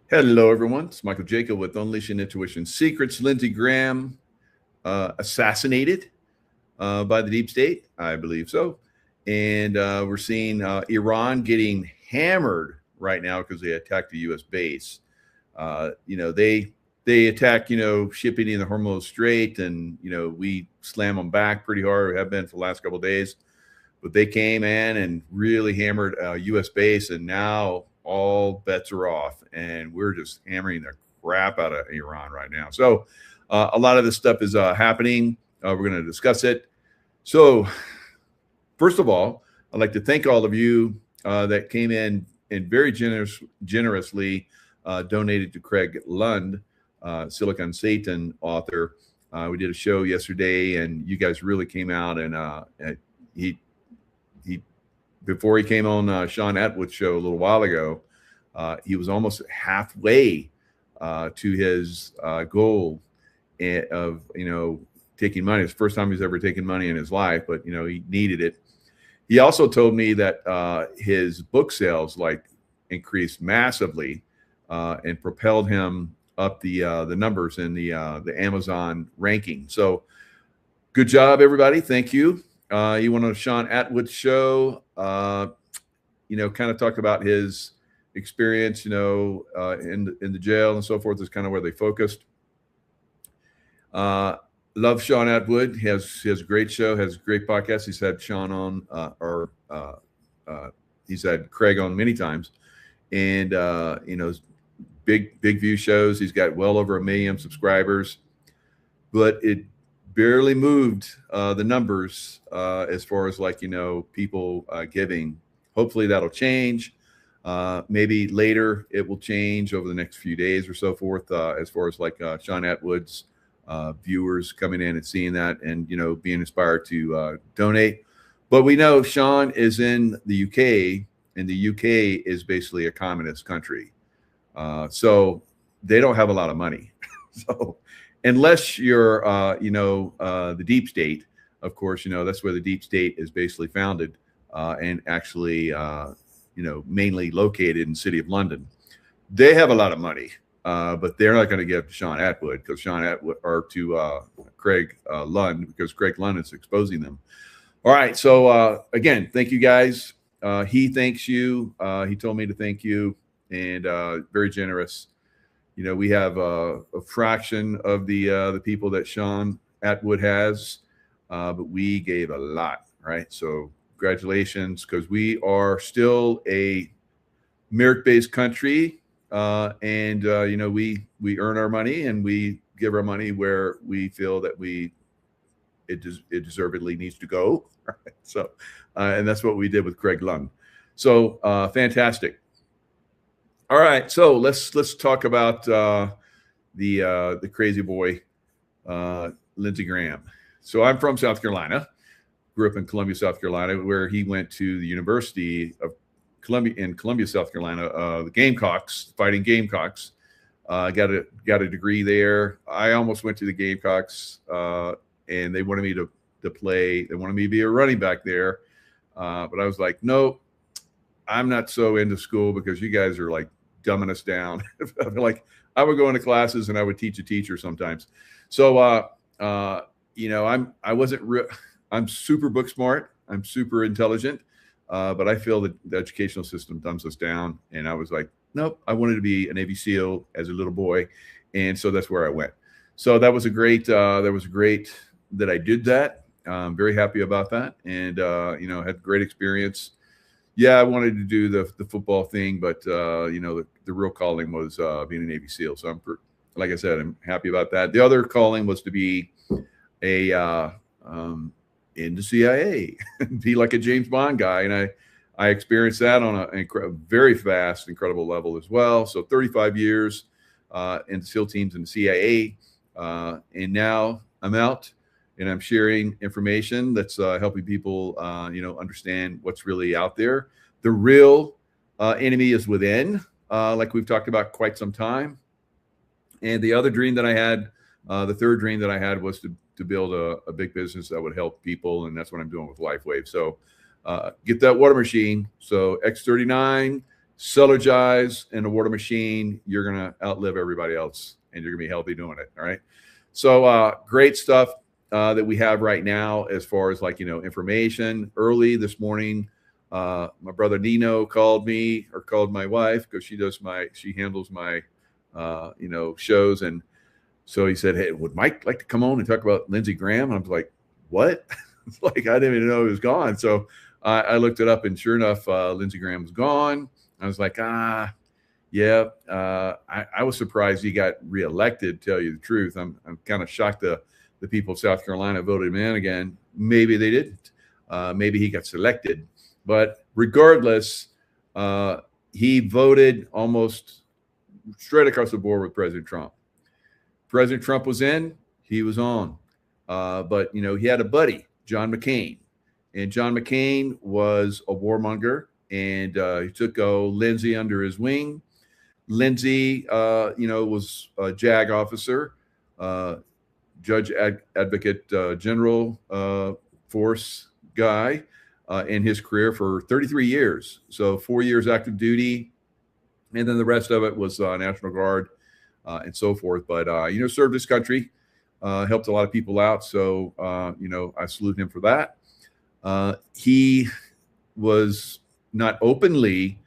Hello, everyone. It's Michael Jaco with Unleashing Intuition Secrets. Lindsey Graham assassinated by the deep state, I believe so. And we're seeing Iran getting hammered right now because they attacked a U.S. base. They attack, shipping in the Hormuz Strait, and we slam them back pretty hard. We have been for the last couple of days, but they came in and really hammered a U.S. base, and now all bets are off, and we're just hammering the crap out of Iran right now. So a lot of this stuff is happening. We're going to discuss it. So first of all, I'd like to thank all of you that came in and very generously donated to Craig Lund, Silicon Satan author. We did a show yesterday, and you guys really came out, and he before he came on Sean Atwood's show a little while ago, he was almost halfway to his goal of taking money. It's the first time he's ever taken money in his life, but he needed it. He also told me that his book sales increased massively and propelled him up the numbers in the Amazon ranking. So good job, everybody. Thank you. He went on Sean Atwood's show, kind of talked about his experience, in the jail and so forth. Is kind of where they focused. Love Sean Atwood. He has a great show, has a great podcast. He's had Sean on, he's had Craig on many times, and big view shows. He's got well over 1 million subscribers, but it barely moved the numbers as far as people giving. Hopefully that'll change. Maybe later it will change over the next few days or so forth, as far as Sean Atwood's viewers coming in and seeing that and being inspired to donate. But we know Sean is in the UK, and the UK is basically a communist country, so they don't have a lot of money. So unless you're, the deep state, of course, that's where the deep state is basically founded and actually, mainly located in the city of London. They have a lot of money, but they're not going to give to Sean Atwood because Sean Atwood, or to Craig Lund, because Craig Lund is exposing them. All right. So again, thank you guys. He thanks you. He told me to thank you, and very generous. We have a fraction of the people that Sean Atwood has, but we gave a lot, right? So congratulations, because we are still a merit-based country, and we earn our money, and we give our money where we feel that it deservedly needs to go. Right? So, and that's what we did with Craig Lund. So fantastic. All right, so let's talk about the crazy boy, Lindsey Graham. So I'm from South Carolina, grew up in Columbia, South Carolina, where he went to the University of Columbia, South Carolina, the Gamecocks, fighting Gamecocks. Got a degree there. I almost went to the Gamecocks, and they wanted me to play. They wanted me to be a running back there, but I was like, no, I'm not so into school because you guys are dumbing us down. I would go into classes and I would teach a teacher sometimes. So, I'm super book smart. I'm super intelligent, but I feel that the educational system dumbs us down. And I was like, nope, I wanted to be a Navy SEAL as a little boy. And so that's where I went. So that was great that I did that. I'm very happy about that. And, had great experience. Yeah, I wanted to do the football thing, but the real calling was being a Navy SEAL. So like I said, I'm happy about that. The other calling was to be in the CIA, be like a James Bond guy, and I experienced that on a very fast, incredible level as well. So 35 years in the SEAL teams and the CIA, and now I'm out. And I'm sharing information that's helping people, understand what's really out there. The real enemy is within, like we've talked about quite some time. And the other dream that I had, the third dream that I had, was to build a big business that would help people. And that's what I'm doing with LifeWave. So get that water machine. So X39, syllogize in the water machine, you're going to outlive everybody else, and you're going to be healthy doing it. All right. So great stuff that we have right now as far as like, information. Early this morning, my brother Nino called me, or called my wife, because she handles my, shows. And so he said, hey, would Mike like to come on and talk about Lindsey Graham? And I was like, what? It's like, I didn't even know he was gone. So I looked it up, and sure enough, Lindsey Graham was gone. I was like, yeah. I was surprised he got reelected, to tell you the truth. I'm kind of shocked the people of South Carolina voted him in again. Maybe they didn't. Maybe he got selected. But regardless, he voted almost straight across the board with President Trump. President Trump was in, he was on. But, he had a buddy, John McCain. And John McCain was a warmonger, and he took Lindsey under his wing. Lindsey, was a JAG officer, Judge Advocate General Force guy in his career for 33 years. So 4 years active duty, and then the rest of it was National Guard and so forth. But, served his country, helped a lot of people out. So, I salute him for that. He was not openly,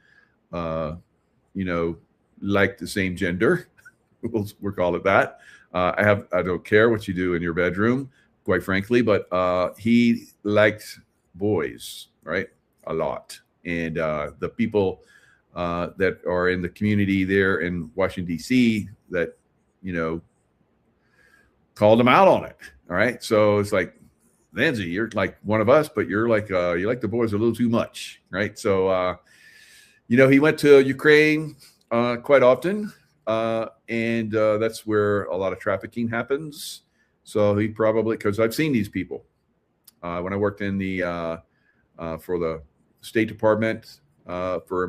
like the same gender. we'll call it that. I don't care what you do in your bedroom, quite frankly, but he liked boys, right? A lot. And the people that are in the community there in Washington, D.C. that, called him out on it. All right. So it's like, Lindsey, you're like one of us, but you're like, you like the boys a little too much. Right. So, he went to Ukraine quite often. And that's where a lot of trafficking happens. So he probably, because I've seen these people when I worked in the for the State Department for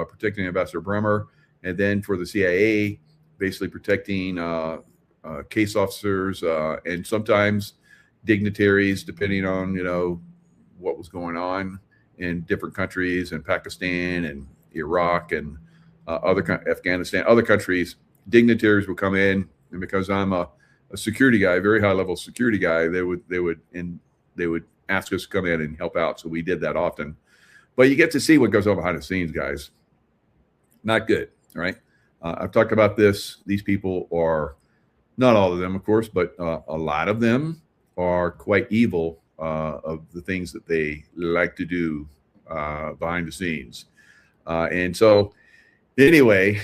protecting Ambassador Bremer, and then for the CIA, basically protecting case officers and sometimes dignitaries, depending on what was going on in different countries, in Pakistan and Iraq and Afghanistan, other countries. Dignitaries would come in, and because I'm a security guy, very high level security guy, they would ask us to come in and help out. So we did that often. But you get to see what goes on behind the scenes, guys. Not good, right? I've talked about this. These people are, not all of them, of course, but a lot of them are quite evil of the things that they like to do behind the scenes. And so anyway,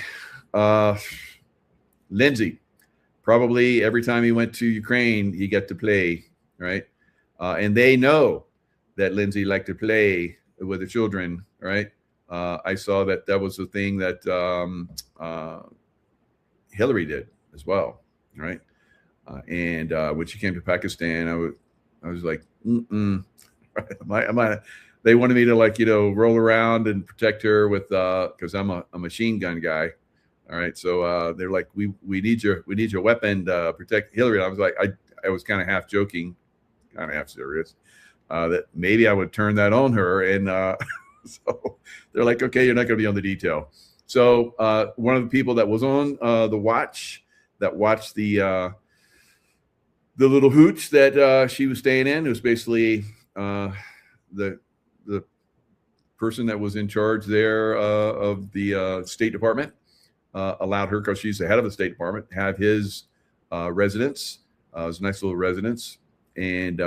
Lindsey, probably every time he went to Ukraine, he got to play, right? And they know that Lindsey liked to play with the children, right? I saw that was the thing that Hillary did as well, right? And when she came to Pakistan, I was like, they wanted me to roll around and protect her with because I'm a machine gun guy. All right, so they're like, we need your weapon to protect Hillary. And I was like, I was kind of half joking, kind of half serious, that maybe I would turn that on her. And so they're like, okay, you're not going to be on the detail. So one of the people that was on the watch, that watched the little hooch that she was staying in, it was basically the person that was in charge there of the State Department allowed her, because she's the head of the State Department, have his residence. It was a nice little residence. And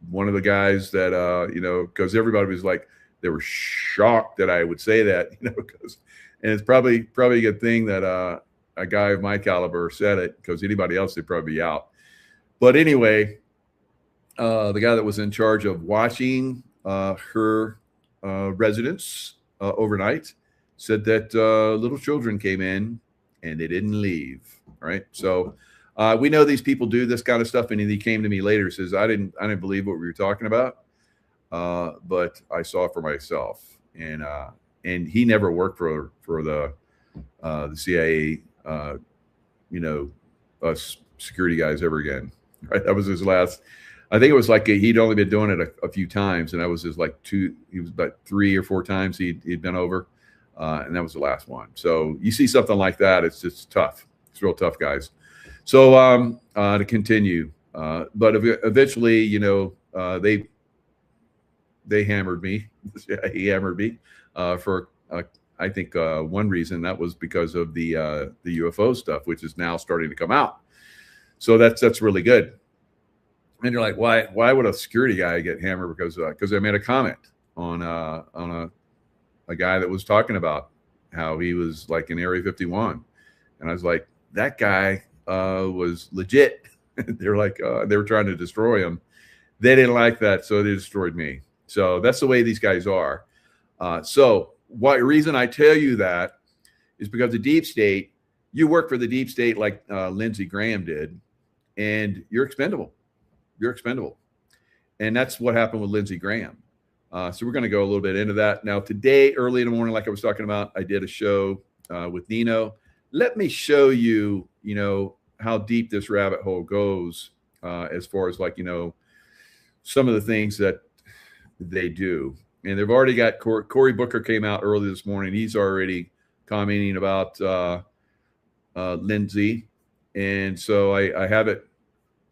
one of the guys that, because everybody was like, they were shocked that I would say that, because, and it's probably a good thing that a guy of my caliber said it, because anybody else would probably be out. But anyway, the guy that was in charge of watching her residence overnight said that little children came in and they didn't leave. Right. So we know these people do this kind of stuff. And he came to me later and says, I didn't believe what we were talking about, but I saw it for myself. And he never worked for the CIA, us security guys ever again. Right. That was his last. I think it was like he'd only been doing it a few times, and that was his he was about 3 or 4 times he'd been over. And that was the last one. So you see something like that, it's just tough. It's real tough, guys. So to continue, but eventually, you know, they hammered me. He hammered me for I think one reason that was because of the UFO stuff, which is now starting to come out. So that's really good. And you're like, why would a security guy get hammered? Because I made a comment on a guy that was talking about how he was like in Area 51, and I was like, that guy was legit. They're like they were trying to destroy him. They didn't like that, so they destroyed me. So that's the way these guys are. So what reason I tell you that is because the deep state, you work for the deep state like Lindsey Graham did, and you're expendable. You're expendable. And that's what happened with Lindsey Graham. So we're going to go a little bit into that. Now, today, early in the morning, like I was talking about, I did a show with Nino. Let me show you, you know, how deep this rabbit hole goes as far as like, you know, some of the things that they do. And they've already got Cory Booker came out early this morning. He's already commenting about Lindsey. And so I have it.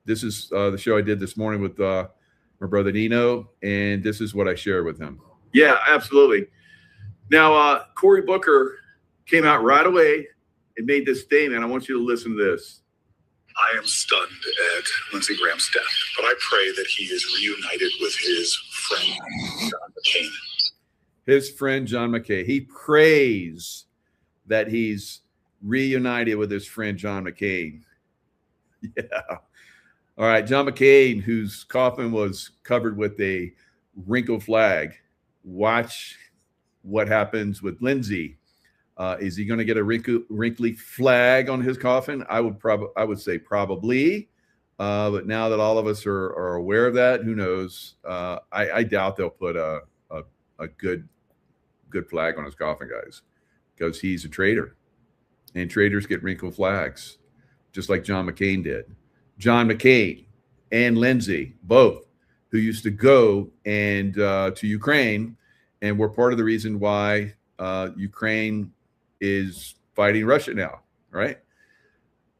This is the show I did this morning with my brother Nino, and this is what I shared with him. Yeah, absolutely. Now, Cory Booker came out right away and made this statement. I want you to listen to this. I am stunned at Lindsey Graham's death, but I pray that he is reunited with his friend, John McCain. His friend, John McCain. He prays that he's reunited with his friend, John McCain. Yeah. All right, John McCain, whose coffin was covered with a wrinkled flag. Watch what happens with Lindsey. Is he going to get a wrinkly flag on his coffin? I would say probably. But now that all of us are aware of that, who knows? I doubt they'll put a good flag on his coffin, guys, because he's a traitor, and traitors get wrinkled flags, just like John McCain did. John McCain and Lindsey, both, who used to go and to Ukraine, and were part of the reason why Ukraine is fighting Russia now, right?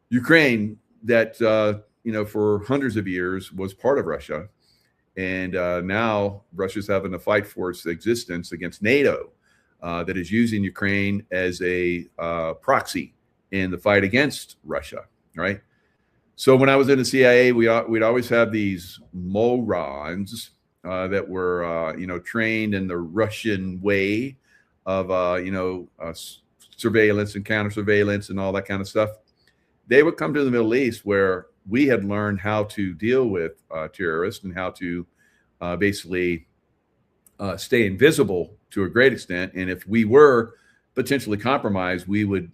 Ukraine, that you know, for hundreds of years was part of Russia, and now Russia's having to fight for its existence against NATO, that is using Ukraine as a proxy in the fight against Russia, right? So when I was in the CIA, we'd always have these morons that were, you know, trained in the Russian way of, you know, surveillance and counter surveillance and all that kind of stuff. They would come to the Middle East where we had learned how to deal with terrorists and how to basically stay invisible to a great extent. And if we were potentially compromised, we would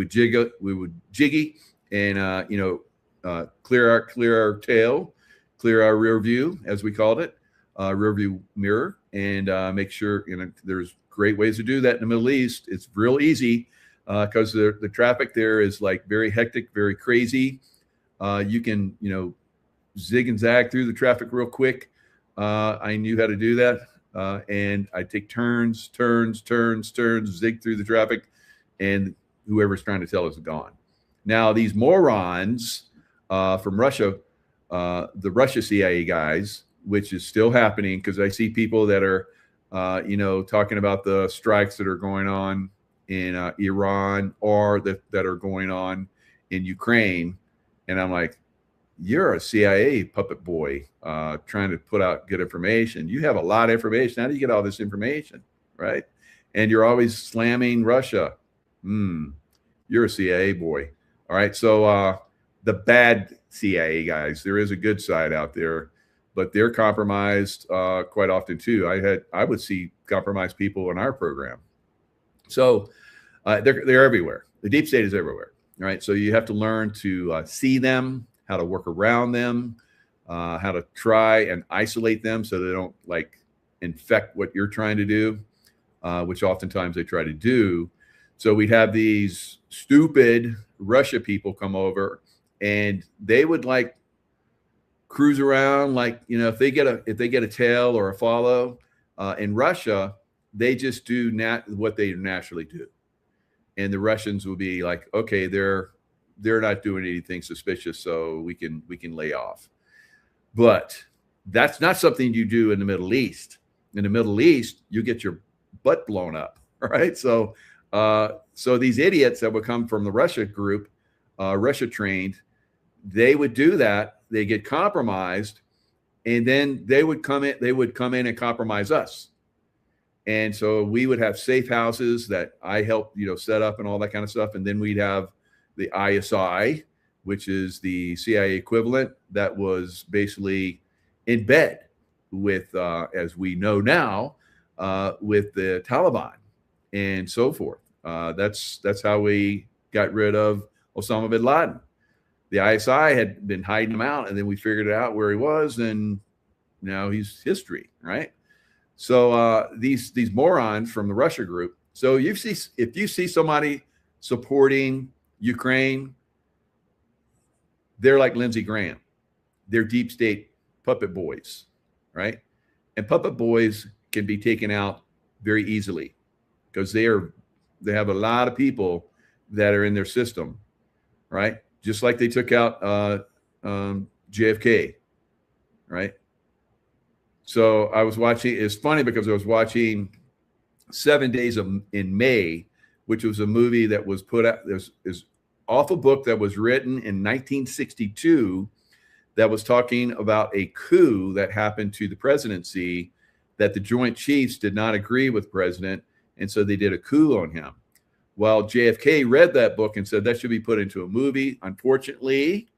jiggy and, you know, clear our tail, clear our rear view, as we called it, rear view mirror, and make sure, you know, there's great ways to do that in the Middle East. It's real easy because the traffic there is like very hectic, very crazy. You can, you know, zig and zag through the traffic real quick. I knew how to do that. And I take turns, zig through the traffic, and whoever's trying to tell us is gone. Now, these morons from Russia, the Russia CIA guys, which is still happening, because I see people that are, you know, talking about the strikes that are going on in Iran, or that are going on in Ukraine. And I'm like, you're a CIA puppet boy trying to put out good information. You have a lot of information. How do you get all this information, right? And you're always slamming Russia. You're a CIA boy. All right. So the bad CIA guys, there is a good side out there, but they're compromised quite often too. I would see compromised people in our program. So they're everywhere. The deep state is everywhere. All right. So you have to learn to see them, how to work around them, how to try and isolate them so they don't like infect what you're trying to do, which oftentimes they try to do. So we'd have these stupid Russia people come over, and they would like cruise around, like, you know, if they get a tail or a follow in Russia, they just do what they naturally do. And the Russians will be like, okay, they're not doing anything suspicious, so we can lay off. But that's not something you do in the Middle East. In the Middle East, you get your butt blown up, right? So these idiots that would come from the Russia group, Russia trained, they would do that. They get compromised, and then they would come in and compromise us. And so we would have safe houses that I helped, set up and all that kind of stuff. And then we'd have the ISI, which is the CIA equivalent, that was basically in bed with, as we know now, with the Taliban and so forth. That's how we got rid of Osama bin Laden. The ISI had been hiding him out, and then we figured out where he was, and now he's history, right? So these morons from the Russia group. So if you see somebody supporting Ukraine, they're like Lindsey Graham. They're deep state puppet boys, right? And puppet boys can be taken out very easily because they have a lot of people that are in their system, right? Just like they took out JFK, right? So I was watching, it's funny because I was watching 7 Days in May, which was a movie that was put out, is off a book that was written in 1962 that was talking about a coup that happened to the presidency, that the Joint Chiefs did not agree with the president, and so they did a coup on him. Well, JFK read that book and said that should be put into a movie. Unfortunately,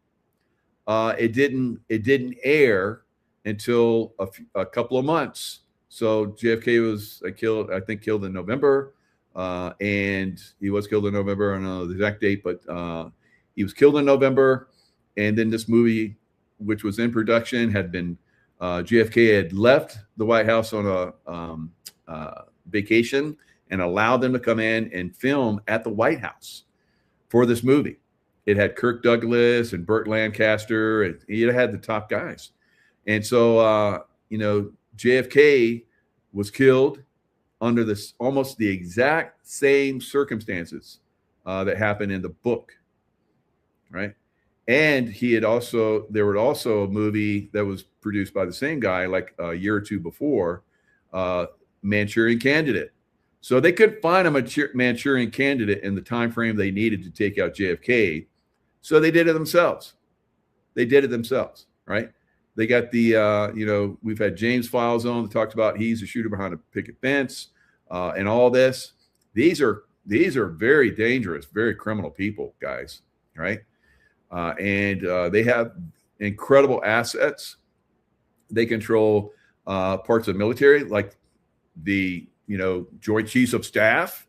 it didn't air until a couple of months. So JFK was killed in November, and he was killed in November. I don't know the exact date, but he was killed in November. And then this movie, which was in production, had been JFK had left the White House on a vacation and allowed them to come in and film at the White House for this movie. It had Kirk Douglas and Burt Lancaster, and it had the top guys. And so, JFK was killed under almost the exact same circumstances that happened in the book, right? And there was also a movie that was produced by the same guy like a year or two before, Manchurian Candidate. So they couldn't find a Manchurian Candidate in the time frame they needed to take out JFK. So they did it themselves. Right? They got the, we've had James Files on that talked about he's a shooter behind a picket fence and all this. These are very dangerous, very criminal people, guys, right? And they have incredible assets. They control parts of the military, like the, Joint Chiefs of Staff,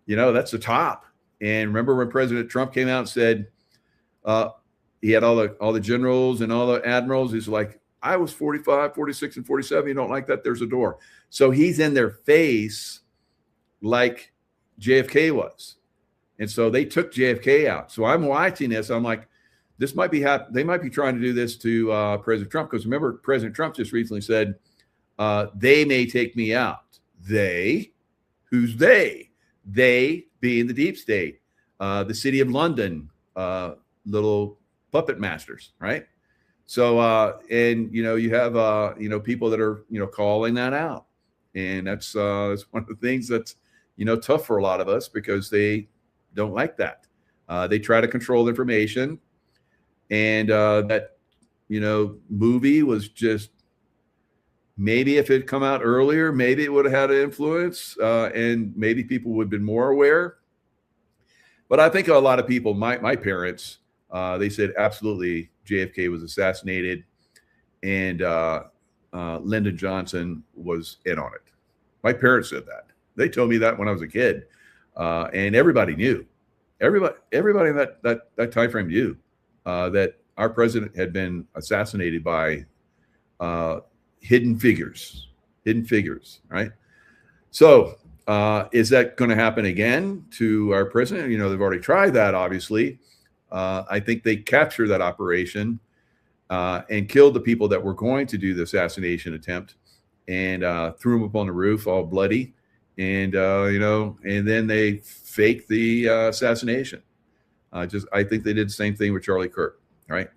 that's the top. And remember when President Trump came out and said, he had all the generals and all the admirals. He's like, I was 45, 46, and 47. You don't like that? There's a door. So he's in their face like JFK was. And so they took JFK out. So I'm watching this. I'm like, this might be they might be trying to do this to President Trump. Because remember, President Trump just recently said, they may take me out. They? Who's they? They being the deep state, the city of London, little puppet masters, right? So, and you have people that are calling that out, and that's one of the things that's tough for a lot of us because they don't like that. They try to control information, and that movie was just, maybe if it had come out earlier, maybe it would have had an influence, and maybe people would have been more aware. But I think a lot of people, my parents, they said absolutely JFK was assassinated, and Lyndon Johnson was in on it. My parents said that. They told me that when I was a kid, and everybody knew. Everybody in that time frame knew that our president had been assassinated by hidden figures, right? So is that going to happen again to our president? They've already tried that, obviously. I think they captured that operation and killed the people that were going to do the assassination attempt, and threw them up on the roof all bloody. and and then they faked the assassination. I think they did the same thing with Charlie Kirk, right?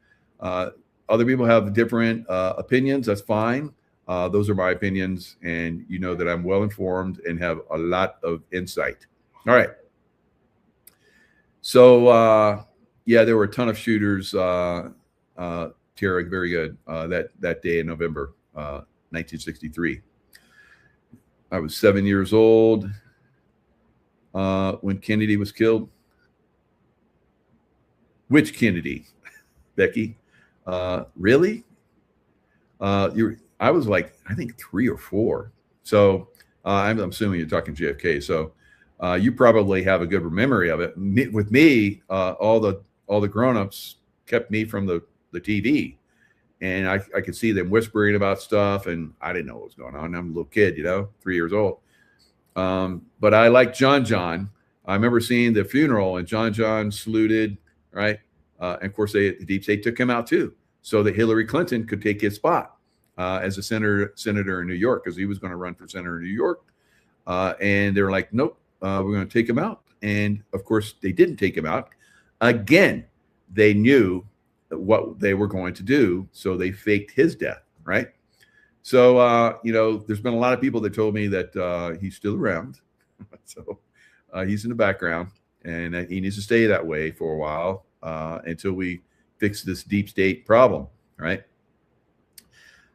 Other people have different opinions. That's fine. Those are my opinions, and you know that I'm well informed and have a lot of insight. All right. So yeah, there were a ton of shooters. Terry, very good. That day in November 1963. I was 7 years old when Kennedy was killed. Which Kennedy, Becky? Really? I was like, I think 3 or 4. So I'm assuming you're talking JFK. So you probably have a good memory of it. With me, all the grown-ups kept me from the TV, and I could see them whispering about stuff, and I didn't know what was going on. I'm a little kid, 3 years old. But I like John. I remember seeing the funeral, and John saluted, right? And of course, the Deep State took him out too, so that Hillary Clinton could take his spot as a senator in New York, because he was going to run for senator in New York. And they're like, nope, we're going to take him out. And of course, they didn't take him out. Again, they knew what they were going to do, so they faked his death, right? So, there's been a lot of people that told me that he's still around. So he's in the background, and he needs to stay that way for a while until we fix this deep state problem, right?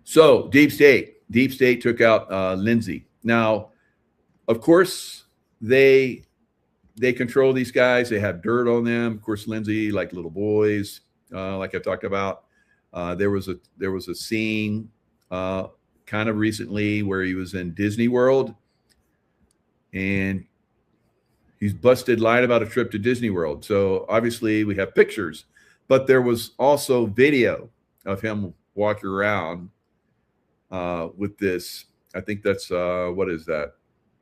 So deep state took out Lindsey. Now, of course, they control these guys. They have dirt on them. Of course, Lindsey, like little boys, like I talked about. There was a scene kind of recently where he was in Disney World, and he's busted lying about a trip to Disney World. So obviously we have pictures, but there was also video of him walking around with this. I think that's what is that?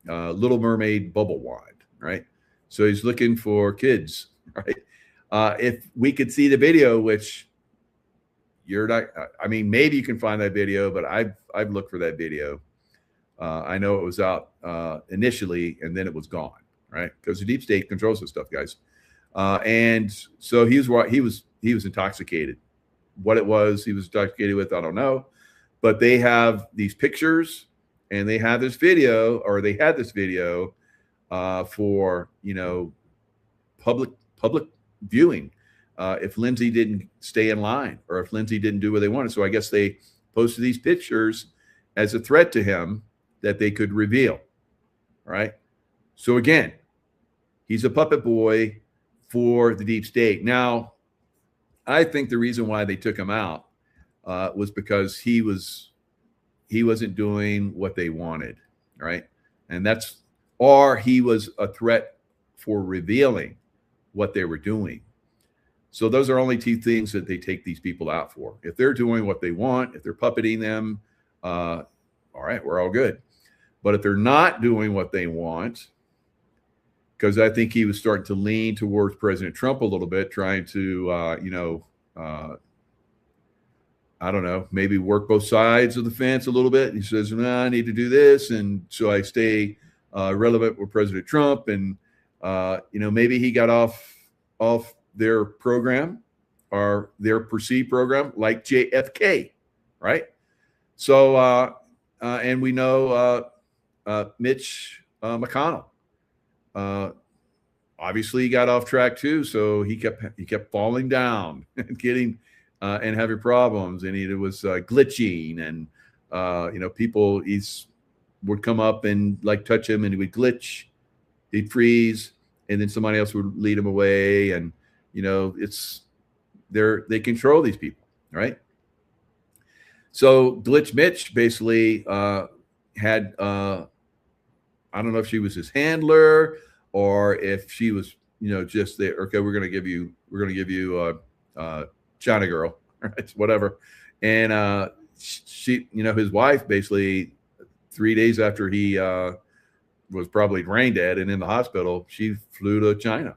Little Mermaid bubble wand, right? So he's looking for kids, right? If we could see the video, which you're not, I mean, maybe you can find that video, but I've looked for that video. I know it was out initially, and then it was gone, right? Because the deep state controls this stuff, guys. And so he was intoxicated. What it was he was intoxicated with, I don't know. But they have these pictures, and they have this video, or they had this video for public viewing. If Lindsey didn't stay in line, or if Lindsey didn't do what they wanted. So I guess they posted these pictures as a threat to him that they could reveal, right? So again, he's a puppet boy for the deep state. Now, I think the reason why they took him out was because he wasn't doing what they wanted, right? And or he was a threat for revealing what they were doing. So those are only two things that they take these people out for. If they're doing what they want, if they're puppeting them, all right, we're all good. But if they're not doing what they want, because I think he was starting to lean towards President Trump a little bit, trying to, I don't know, maybe work both sides of the fence a little bit. He says, I need to do this, and so I stay relevant with President Trump. And, maybe he got off their program, or their perceived program, like JFK, right? So, and we know Mitch McConnell, obviously got off track too. So he kept falling down and getting and having problems, and he was glitching, and people would come up and like touch him, and he would glitch, he'd freeze, and then somebody else would lead him away, and they control these people, right? So Glitch Mitch basically had I don't know if she was his handler, or if she was just there. Okay, we're gonna give you China girl, right? Whatever. And she, his wife, basically 3 days after he was probably brain dead and in the hospital, she flew to China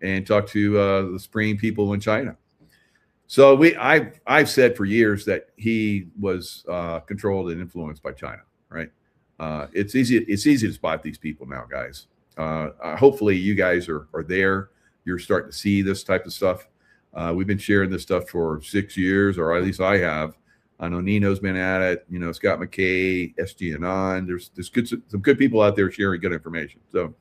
and talked to the supreme people in China. So I've said for years that he was controlled and influenced by China, right? It's easy to spot these people now, guys. Hopefully you guys are there. You're starting to see this type of stuff. We've been sharing this stuff for 6 years, or at least I have. I know Nino's been at it. You know, Scott McKay, SG and on. There's some good people out there sharing good information. So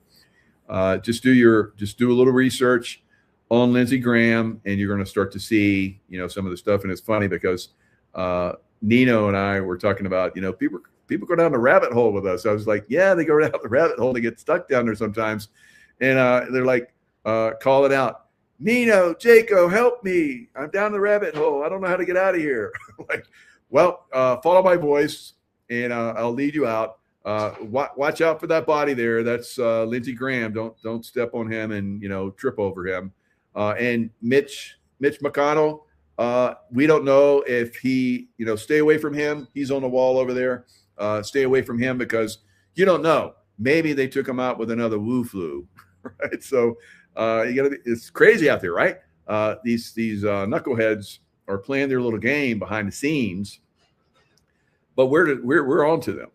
just do a little research on Lindsey Graham, and you're going to start to see, you know, some of the stuff. And it's funny because Nino and I were talking about, you know, people go down the rabbit hole with us. I was like, yeah, they go down the rabbit hole. They get stuck down there sometimes, and they're like, calling out, Nino, Jaco, help me! I'm down the rabbit hole. I don't know how to get out of here. Like, well, follow my voice, and I'll lead you out. Watch out for that body there. That's Lindsey Graham. Don't step on him and, you know, trip over him. And Mitch McConnell. We don't know if he, you know, stay away from him. He's on the wall over there. Stay away from him because you don't know. Maybe they took him out with another Wu flu, right? So it's crazy out there, right? These knuckleheads are playing their little game behind the scenes, but we're on to them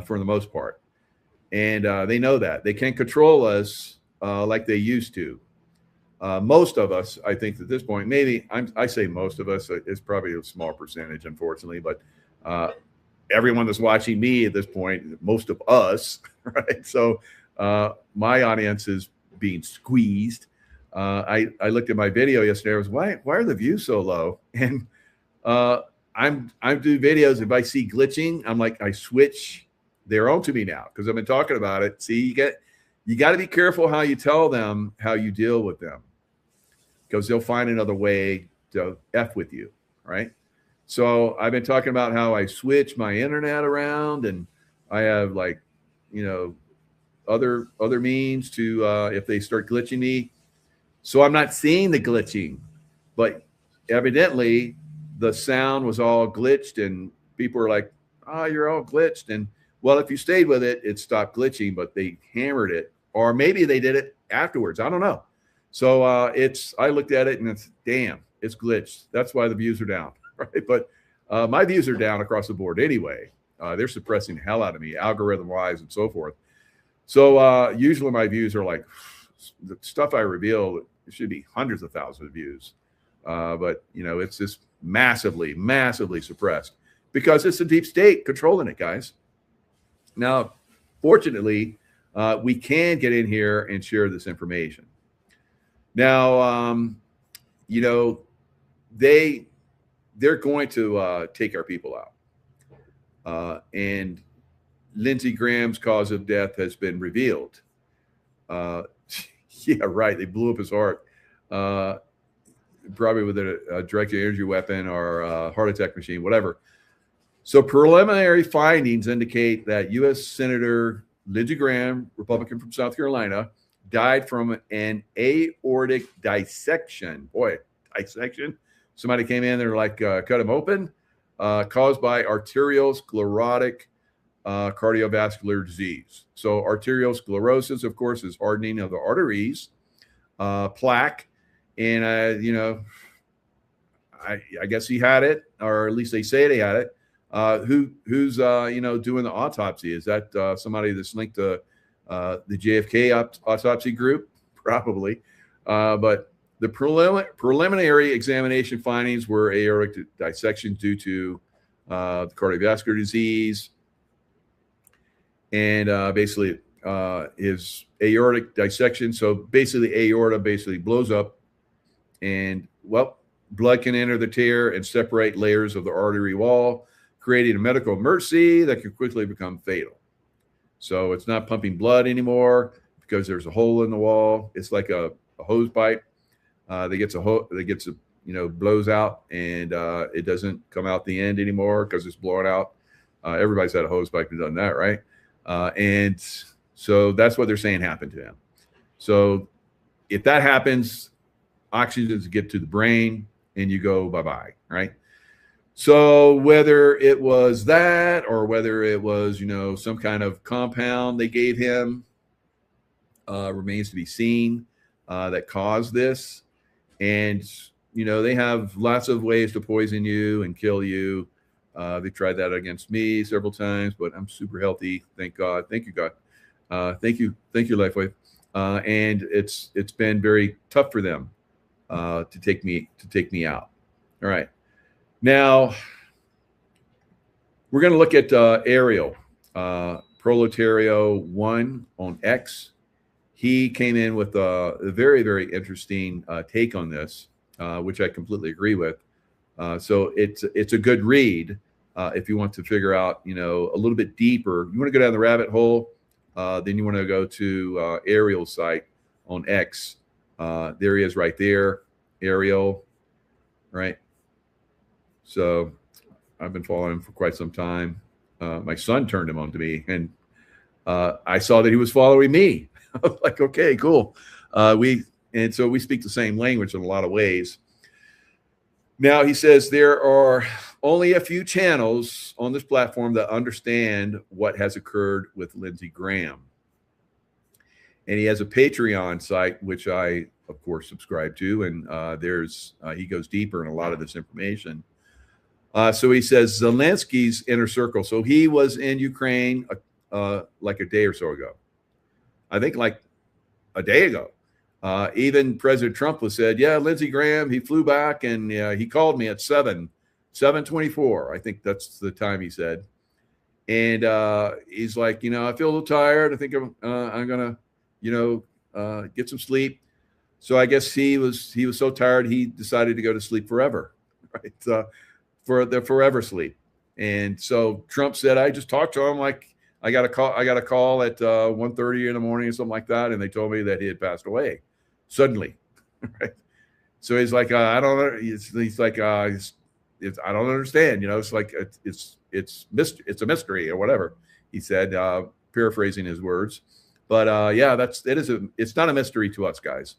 for the most part, and they know that they can't control us like they used to. Most of us, I think, at this point, maybe I say most of us, it's probably a small percentage, unfortunately, but everyone that's watching me at this point, most of us, right? So my audience is being squeezed. I looked at my video yesterday. I was, why are the views so low? And I do videos. If I see glitching, I'm like, I switch. They're on to me now because I've been talking about it. See, you got to be careful how you tell them how you deal with them, because they'll find another way to F with you, right? So I've been talking about how I switch my internet around, and I have, like, you know, other means to if they start glitching me. So I'm not seeing the glitching, but evidently the sound was all glitched, and people were like, "Oh, you're all glitched." And well, if you stayed with it, it stopped glitching, but they hammered it, or maybe they did it afterwards. I don't know. So I looked at it and it's, damn, it's glitched. That's why the views are down, right? But my views are down across the board anyway. They're suppressing the hell out of me, algorithm-wise and so forth. So usually my views are like, the stuff I reveal, it should be hundreds of thousands of views. But, you know, it's just massively, massively suppressed because it's the deep state controlling it, guys. Now, fortunately, we can get in here and share this information. Now, you know, they're going to take our people out. And Lindsey Graham's cause of death has been revealed. Yeah, right. They blew up his heart, probably with a directed energy weapon or a heart attack machine, whatever. So preliminary findings indicate that U.S. Senator Lindsey Graham, Republican from South Carolina, died from an aortic dissection. Boy, dissection. Somebody came in there, like, cut him open, caused by arteriosclerotic cardiovascular disease. So arteriosclerosis, of course, is hardening of the arteries, plaque. And, you know, I guess he had it, or at least they say they had it. Who's you know, doing the autopsy? Is that somebody that's linked to the JFK autopsy group? Probably. But the preliminary examination findings were aortic dissection due to the cardiovascular disease, and basically his aortic dissection. So basically, the aorta basically blows up, and, well, blood can enter the tear and separate layers of the artery wall, creating a medical emergency that can quickly become fatal. So it's not pumping blood anymore because there's a hole in the wall. It's like a hose pipe that gets you know, blows out, and it doesn't come out the end anymore because it's blowing out. Everybody's had a hose pipe and done that, right? And so that's what they're saying happened to him. So if that happens, oxygen doesn't get to the brain and you go bye-bye, right? So whether it was that or whether it was, you know, some kind of compound they gave him remains to be seen that caused this. And, you know, they have lots of ways to poison you and kill you. They tried that against me several times, but I'm super healthy. Thank God. Thank you, God. Thank you, Lifeway. And it's been very tough for them to take me out. All right. Now we're going to look at Ariel, Proletario 1 on X. He came in with a very, very interesting take on this, which I completely agree with. So it's a good read if you want to figure out, a little bit deeper. You want to go down the rabbit hole, then you want to go to Ariel's site on X. There he is right there, Ariel, right? So I've been following him for quite some time. My son turned him on to me, and I saw that he was following me. I was like, okay, cool. So we speak the same language in a lot of ways. Now he says there are only a few channels on this platform that understand what has occurred with Lindsey Graham. And he has a Patreon site, which I, of course, subscribe to. And he goes deeper in a lot of this information. So he says Zelensky's inner circle. So he was in Ukraine like a day or so ago. I think like a day ago. Even President Trump was said, yeah, Lindsey Graham, he flew back and he called me at 7:24. I think that's the time he said. And he's like, I feel a little tired. I think I'm going to, get some sleep. So I guess he was so tired, he decided to go to sleep forever, right? For the forever sleep. And so Trump said, I just talked to him like I got a call at 1:30 in the morning or something like that. And they told me that he had passed away suddenly. Right? So he's like, I don't know. He's like, I don't understand. It's like, it's a mystery or whatever he said, paraphrasing his words. But yeah, it's not a mystery to us guys.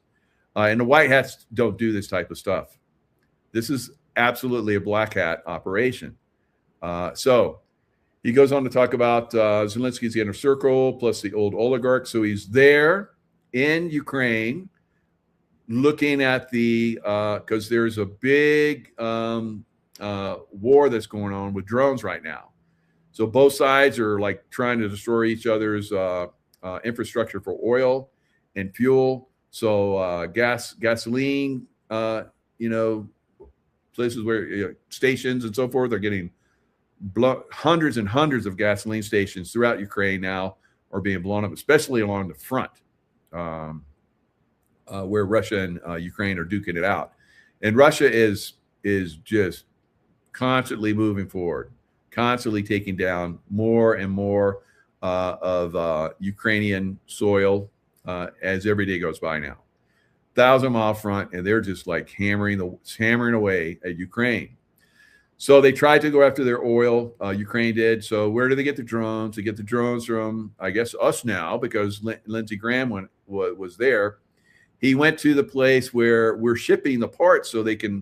And the white hats don't do this type of stuff. This is absolutely a black hat operation. So he goes on to talk about Zelensky's inner circle plus the old oligarch. So he's there in Ukraine looking at because there's a big war that's going on with drones right now. So both sides are like trying to destroy each other's infrastructure for oil and fuel. So gasoline, places where stations and so forth are getting hundreds and hundreds of gasoline stations throughout Ukraine now are being blown up, especially along the front where Russia and Ukraine are duking it out. And Russia is just constantly moving forward, constantly taking down more and more of Ukrainian soil as every day goes by now. 1,000-mile front, and they're just like hammering away at Ukraine. So they tried to go after their oil. Ukraine did. So where do they get the drones? They get the drones from, I guess, us now, because Lindsey Graham was there. He went to the place where we're shipping the parts so they can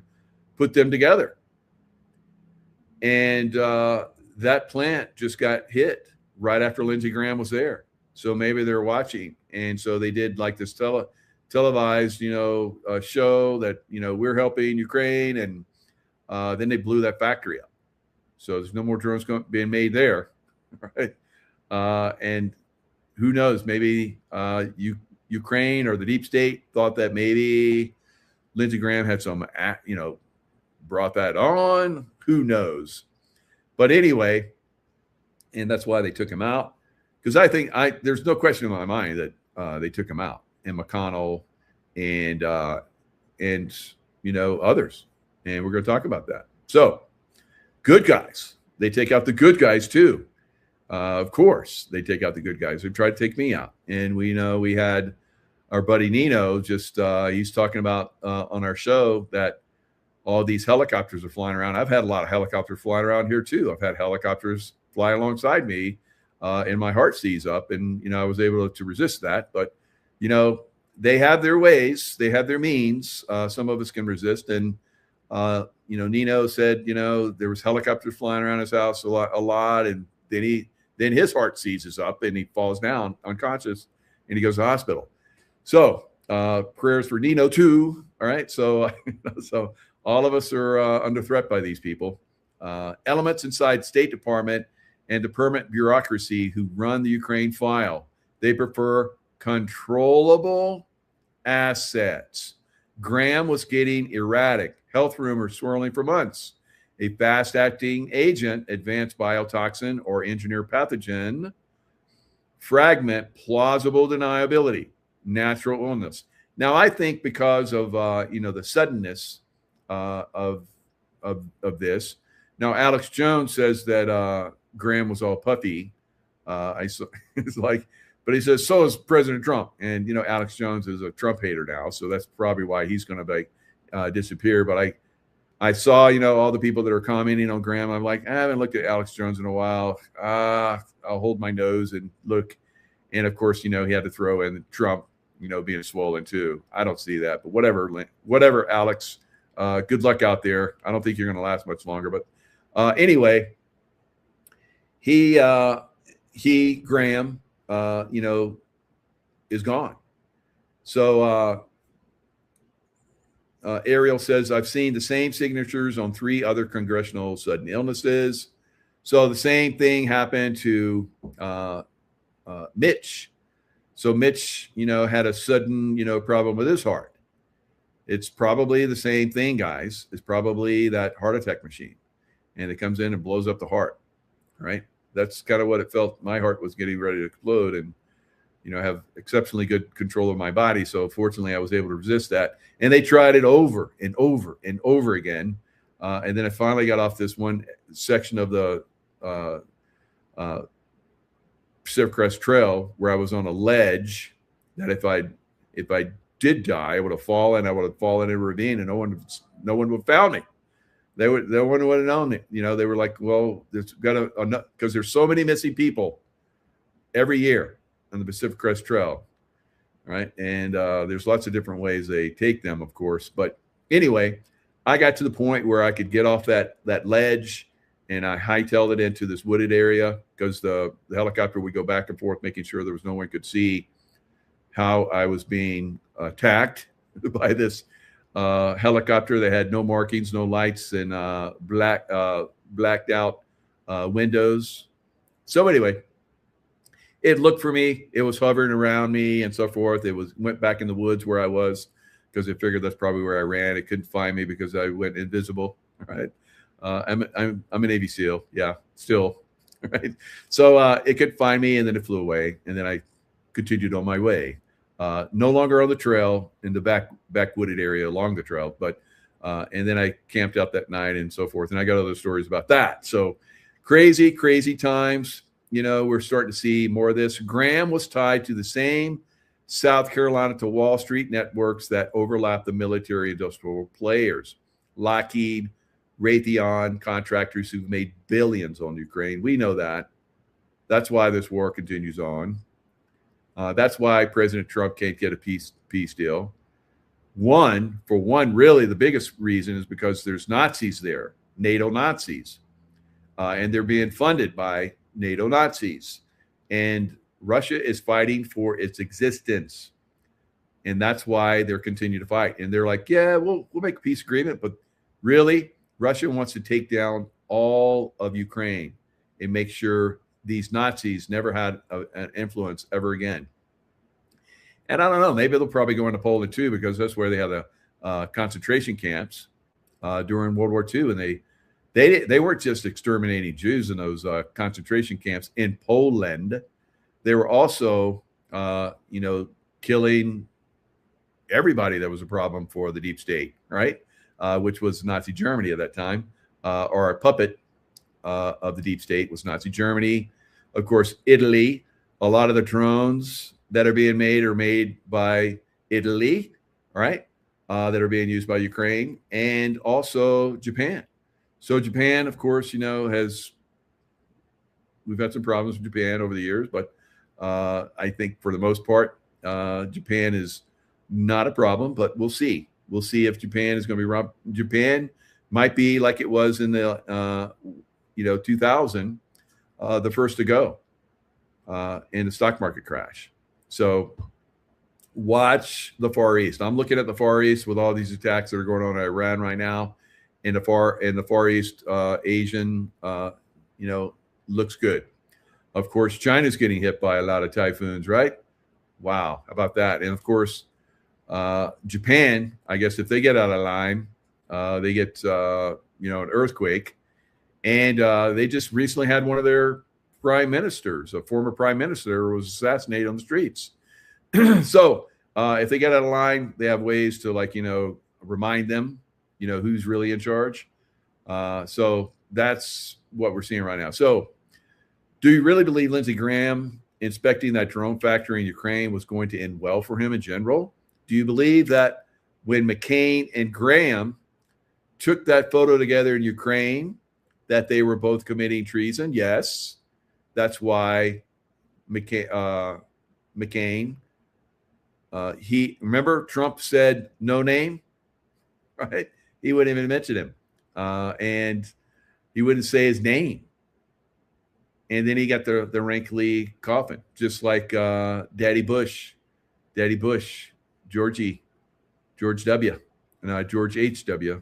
put them together. And that plant just got hit right after Lindsey Graham was there. So maybe they're watching. And so they did like this televised, show that, we're helping Ukraine. And then they blew that factory up. So there's no more drones being made there. Right. And who knows, maybe Ukraine or the deep state thought that maybe Lindsey Graham had some, brought that on. Who knows? But anyway, and that's why they took him out. Because I think there's no question in my mind that they took him out, and McConnell and others. And we're going to talk about that. So good guys, they take out the good guys too. Of course, they take out the good guys who tried to take me out. And we had our buddy Nino he's talking about on our show that all these helicopters are flying around. I've had a lot of helicopters flying around here too. I've had helicopters fly alongside me and my heart seized up, and, I was able to resist that. But, they have their ways, they have their means. Some of us can resist. And, Nino said, there was helicopters flying around his house a lot. And then his heart seizes up and he falls down unconscious and he goes to the hospital. So prayers for Nino too. All right. So, so all of us are under threat by these people. elements inside State Department and the permanent bureaucracy who run the Ukraine file. They prefer controllable assets. Graham was getting erratic, health rumors swirling for months. A fast-acting agent, advanced biotoxin or engineered pathogen, fragment, plausible deniability, natural illness. Now, I think because of the suddenness of this. Now, Alex Jones says that Graham was all puffy. It's like, but he says so is President Trump, and Alex Jones is a Trump hater now, so that's probably why he's going to disappear. But I saw all the people that are commenting on Graham. I'm like, I haven't looked at Alex Jones in a while. I'll hold my nose and look. And of course, he had to throw in Trump, being swollen too. I don't see that, but whatever, Alex. Good luck out there. I don't think you're going to last much longer. But anyway, Graham, is gone. So Ariel says, I've seen the same signatures on 3 other congressional sudden illnesses. So the same thing happened to Mitch. So Mitch, had a sudden, problem with his heart. It's probably the same thing, guys. It's probably that heart attack machine, and it comes in and blows up the heart, right? That's kind of what it felt. My heart was getting ready to explode, and have exceptionally good control of my body. So fortunately, I was able to resist that. And they tried it over and over and over again, and then I finally got off this one section of the Pacific Crest Trail where I was on a ledge that if I did die, I would have fallen. I would have fallen in a ravine, and no one would have found me. No one would have known me. They were like, well, there's got to, because there's so many missing people every year on the Pacific Crest Trail, right? And there's lots of different ways they take them, of course. But anyway, I got to the point where I could get off that ledge, and I hightailed it into this wooded area because the helicopter would go back and forth, making sure there was no one could see how I was being attacked by this helicopter that had no markings, no lights, and blacked out windows. So anyway, it looked for me. It was hovering around me and so forth. It went back in the woods where I was because it figured that's probably where I ran. It couldn't find me because I went invisible. Right? I'm a Navy SEAL. Yeah, still. Right. So it could find me, and then it flew away, and then I continued on my way. No longer on the trail in the back wooded area along the trail, but and then I camped out that night and so forth. And I got other stories about that. So crazy times. We're starting to see more of this. Graham was tied to the same South Carolina to Wall Street networks that overlap the military industrial players, Lockheed, Raytheon, contractors who've made billions on Ukraine. We know that. That's why this war continues on. That's why President Trump can't get a peace deal. Really, the biggest reason is because there's Nazis there, NATO Nazis, and they're being funded by NATO Nazis. And Russia is fighting for its existence. And that's why they're continuing to fight. And they're like, yeah, we'll make a peace agreement. But really, Russia wants to take down all of Ukraine and make sure these Nazis never had an influence ever again. And I don't know, maybe they'll probably go into Poland too, because that's where they had the concentration camps during World War II. And they weren't just exterminating Jews in those concentration camps in Poland. They were also, killing everybody that was a problem for the deep state, right? Which was Nazi Germany at that time, or a puppet of the deep state was Nazi Germany. Of course, Italy. A lot of the drones that are being made are made by Italy, right? That are being used by Ukraine, and also Japan. So Japan, of course, we've had some problems with Japan over the years, but I think for the most part, Japan is not a problem, but we'll see. We'll see if Japan is going to be wrong. Japan might be like it was in the 2000, the first to go in the stock market crash. So watch the Far East. I'm looking at the Far East with all these attacks that are going on in Iran right now, in the Far East, Asian, looks good. Of course, China's getting hit by a lot of typhoons, right? Wow, how about that? And of course, Japan, I guess if they get out of line, they get an earthquake. And they just recently had one of their prime ministers, a former prime minister, was assassinated on the streets. So if they get out of line, they have ways to remind them, who's really in charge. So that's what we're seeing right now. So do you really believe Lindsey Graham inspecting that drone factory in Ukraine was going to end well for him in general? Do you believe that when McCain and Graham took that photo together in Ukraine, that they were both committing treason? Yes. That's why McCain, remember Trump said no name, right? He wouldn't even mention him. And he wouldn't say his name. And then he got the wrinkly coffin, just like Daddy Bush, George W. And George H.W.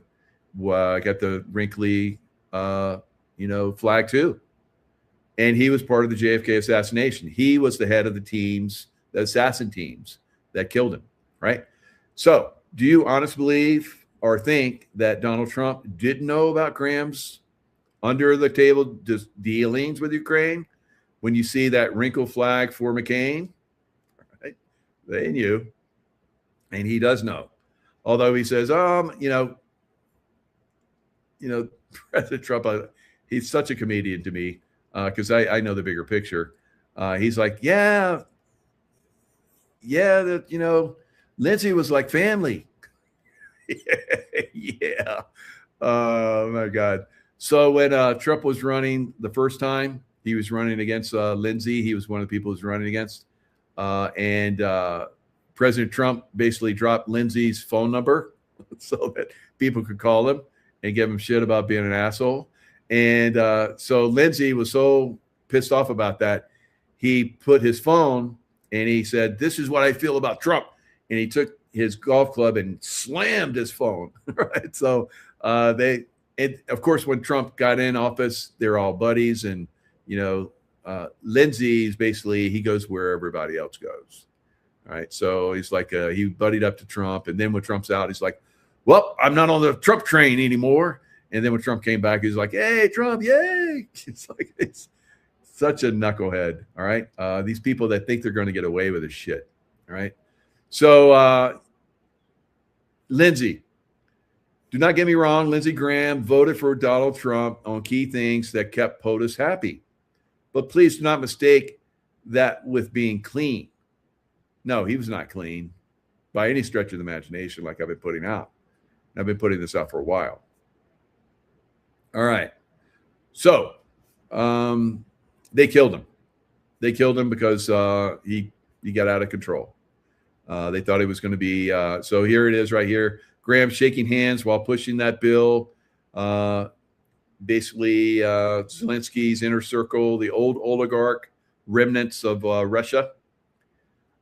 Got the wrinkly, flag too. And he was part of the JFK assassination. He was the head of the assassin teams that killed him, right? So do you honestly believe or think that Donald Trump didn't know about Graham's under the table dealings with Ukraine? When you see that wrinkle flag for McCain, right? They knew. And he does know. Although he says, President Trump, he's such a comedian to me because I know the bigger picture. He's like, Lindsey was like family. Yeah. Oh, my God. So when Trump was running the first time, he was running against Lindsey. He was one of the people he was running against. And President Trump basically dropped Lindsey's phone number so that people could call him and give him shit about being an asshole. And so Lindsey was so pissed off about that, he put his phone and he said, "This is what I feel about Trump." And he took his golf club and slammed his phone. Right. So of course, when Trump got in office, they're all buddies. And, Lindsey's basically, he goes where everybody else goes. All right. So he's like, he buddied up to Trump. And then when Trump's out, he's like, "Well, I'm not on the Trump train anymore." And then when Trump came back, he's like, "Hey, Trump, yay." It's such a knucklehead. All right. These people that think they're going to get away with this shit. All right. So Lindsey, do not get me wrong. Lindsey Graham voted for Donald Trump on key things that kept POTUS happy. But please do not mistake that with being clean. No, he was not clean by any stretch of the imagination, like I've been putting out. I've been putting this out for a while. All right. So they killed him. They killed him because he got out of control. They thought he was going to be. So here it is right here. Graham shaking hands while pushing that bill. Basically, Zelensky's inner circle, the old oligarch remnants of Russia.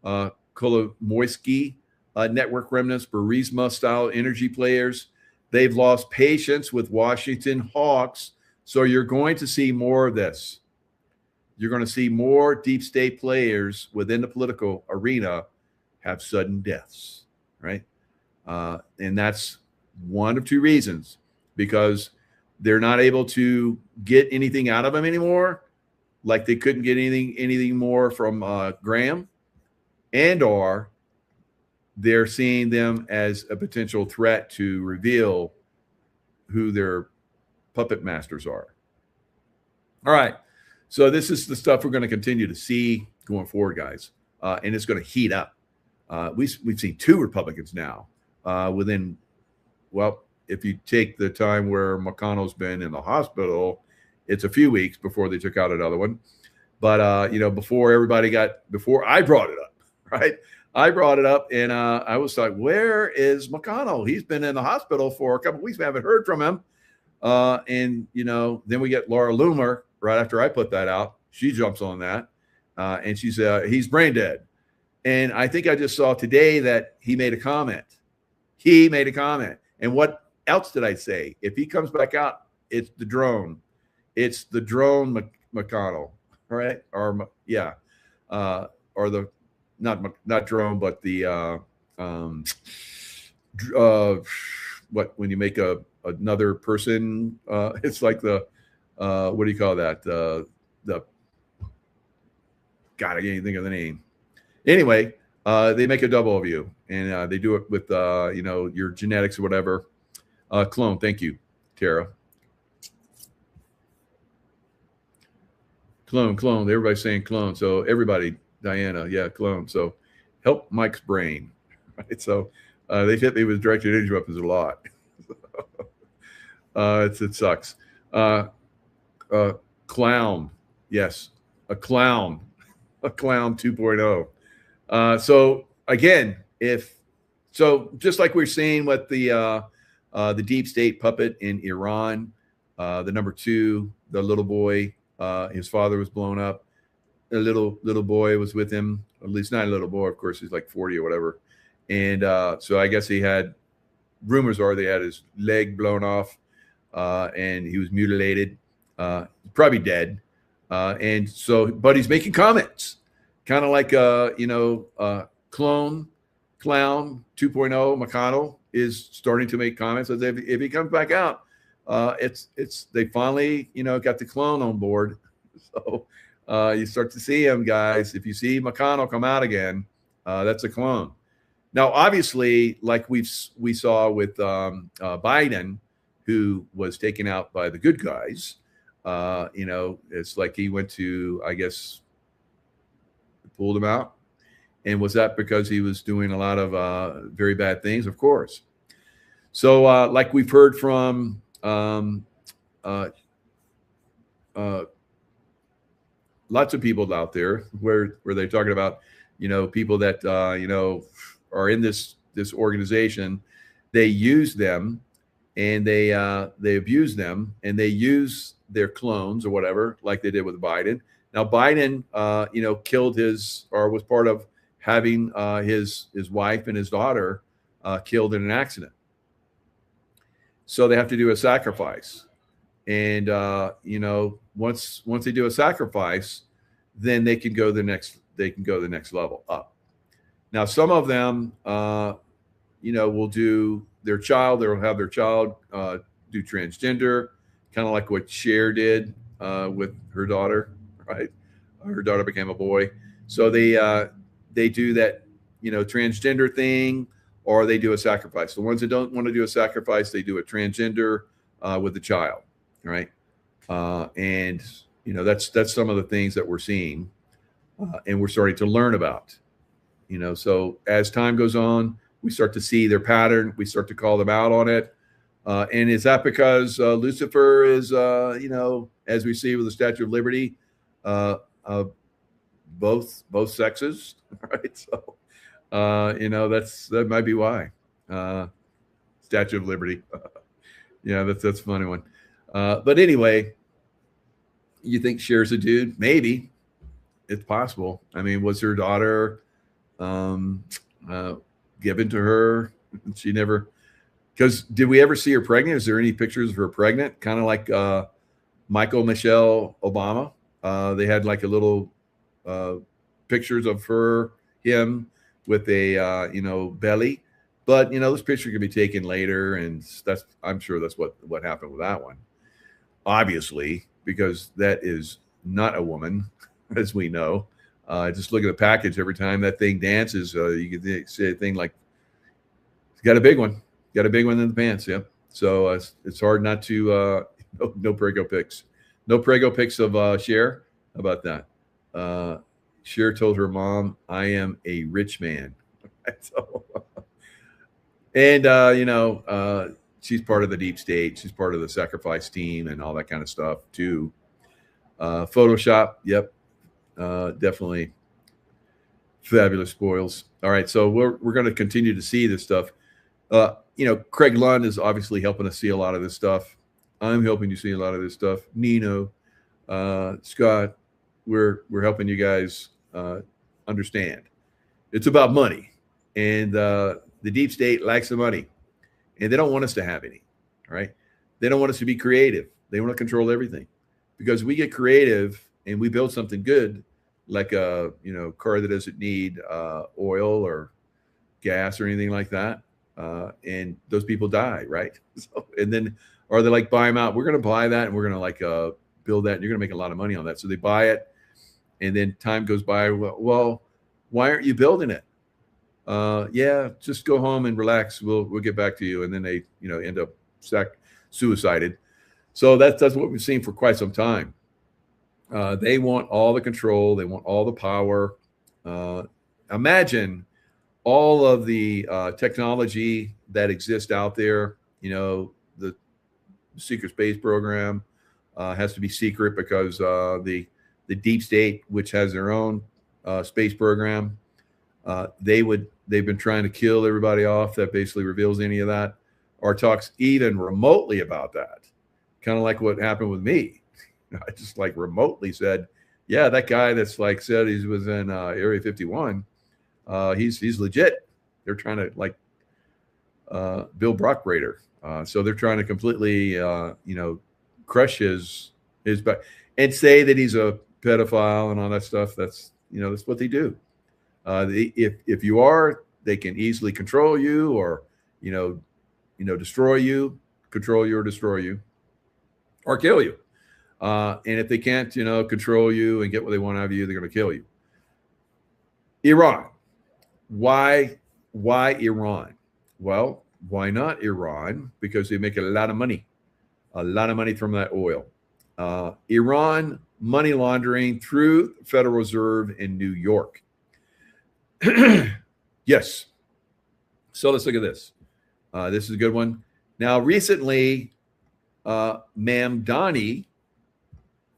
Kolomoisky network remnants, Burisma-style energy players. They've lost patience with Washington hawks. So you're going to see more of this. You're going to see more deep state players within the political arena have sudden deaths, right? And that's one of two reasons, because they're not able to get anything out of them anymore, like they couldn't get anything more from Graham, and or they're seeing them as a potential threat to reveal who their puppet masters are. All right. So this is the stuff we're going to continue to see going forward, guys. And it's going to heat up. We've seen two Republicans now within, well, if you take the time where McConnell's been in the hospital, it's a few weeks before they took out another one. But, before I brought it up, right? I brought it up and I was like, where is McConnell? He's been in the hospital for a couple of weeks. We haven't heard from him. And then we get Laura Loomer right after I put that out. She jumps on that. And she said, he's brain dead. And I think I just saw today that he made a comment. And what else did I say? If he comes back out, it's the drone. It's the drone McConnell, right? Or yeah, or the not drone, but the what when you make another person, it's like the what do you call that? The God, I can't even think of the name. Anyway, they make a double of you, and they do it with your genetics or whatever. Clone. Thank you, Tara. Clone. Everybody's saying clone. So everybody, Diana, yeah, clone. So help Mike's brain. Right. So they hit me with directed energy weapons a lot. It sucks. Clown. Yes, a clown 2.0. So again, just like we're seeing with the deep state puppet in Iran, the number 2, the little boy, his father was blown up. A little boy was with him, at least not a little boy. Of course, he's like 40 or whatever. And so I guess rumors are they had his leg blown off, and he was mutilated, probably dead. And so, but he's making comments, kind of like clown 2.0 McConnell is starting to make comments as if he comes back out, they finally got the clone on board. So you start to see him, guys. If you see McConnell come out again, that's a clone. Now, obviously, like we saw with Biden, who was taken out by the good guys. It's like he went to, I guess, pulled him out. And was that because he was doing a lot of very bad things? Of course. So like we've heard from lots of people out there where they're talking about, people that, are in this organization. They use them and they abuse them, and they use their clones or whatever, like they did with Biden. Now, Biden, killed was part of having his wife and his daughter killed in an accident. So they have to do a sacrifice. And, once they do a sacrifice, then they can go the next level up. Now, some of them, will do their child. They'll have their child do transgender, kind of like what Cher did with her daughter, right? Her daughter became a boy. So they do that, transgender thing, or they do a sacrifice. The ones that don't want to do a sacrifice, they do a transgender with the child, right? And that's some of the things that we're seeing, and we're starting to learn about. So as time goes on, we start to see their pattern. We start to call them out on it. And is that because Lucifer is, as we see with the Statue of Liberty, both sexes, right? So, that might be why. Statue of Liberty. Yeah, that's a funny one. But anyway, you think Cher's a dude? Maybe. It's possible. I mean, was her daughter given to her? She never, because did we ever see her pregnant? Is there any pictures of her pregnant? Kind of like Michelle Obama. They had like a little pictures of him with a belly, but those pictures can be taken later, and I'm sure that's what happened with that one. Obviously, because that is not a woman, as we know. Just look at the package. Every time that thing dances, you can say a thing like, it's got a big one. Got a big one in the pants. Yep. So it's hard not to, no Prego pics. No Prego pics of Cher. How about that? Cher told her mom, I am a rich man. So, and, she's part of the deep state. She's part of the sacrifice team and all that kind of stuff too. Photoshop. Yep. Definitely fabulous spoils. All right. So we're going to continue to see this stuff. Craig Lund is obviously helping us see a lot of this stuff. I'm helping you see a lot of this stuff. Nino, Scott, we're helping you guys understand. It's about money, and the deep state likes the money, and they don't want us to have any. All right. They don't want us to be creative. They want to control everything, because we get creative and we build something good, like a car that doesn't need oil or gas or anything like that, and those people die, right? So, and then, or they like buy them out. We're going to buy that and we're going to like build that, and you're going to make a lot of money on that. So they buy it, and then time goes by. Well, why aren't you building it? Yeah, just go home and relax. We'll get back to you. And then they end up suicided. So that's what we've seen for quite some time. They want all the control. They want all the power. Imagine all of the technology that exists out there. The secret space program has to be secret because the deep state, which has their own space program, they've been trying to kill everybody off that basically reveals any of that or talks even remotely about that. Kind of like what happened with me. I just like remotely said, yeah, that guy that's like said he was in Area 51, he's legit. They're trying to like Bill Brockbrader. So they're trying to completely crush his back and say that he's a pedophile and all that stuff. That's that's what they do. If you are, they can easily control you or destroy you, control you or destroy you, or kill you. And if they can't, control you and get what they want out of you, they're going to kill you. Iran. Why Iran? Well, why not Iran? Because they make a lot of money from that oil. Iran money laundering through the Federal Reserve in New York. Yes. So let's look at this. This is a good one. Now, recently, Mamdani,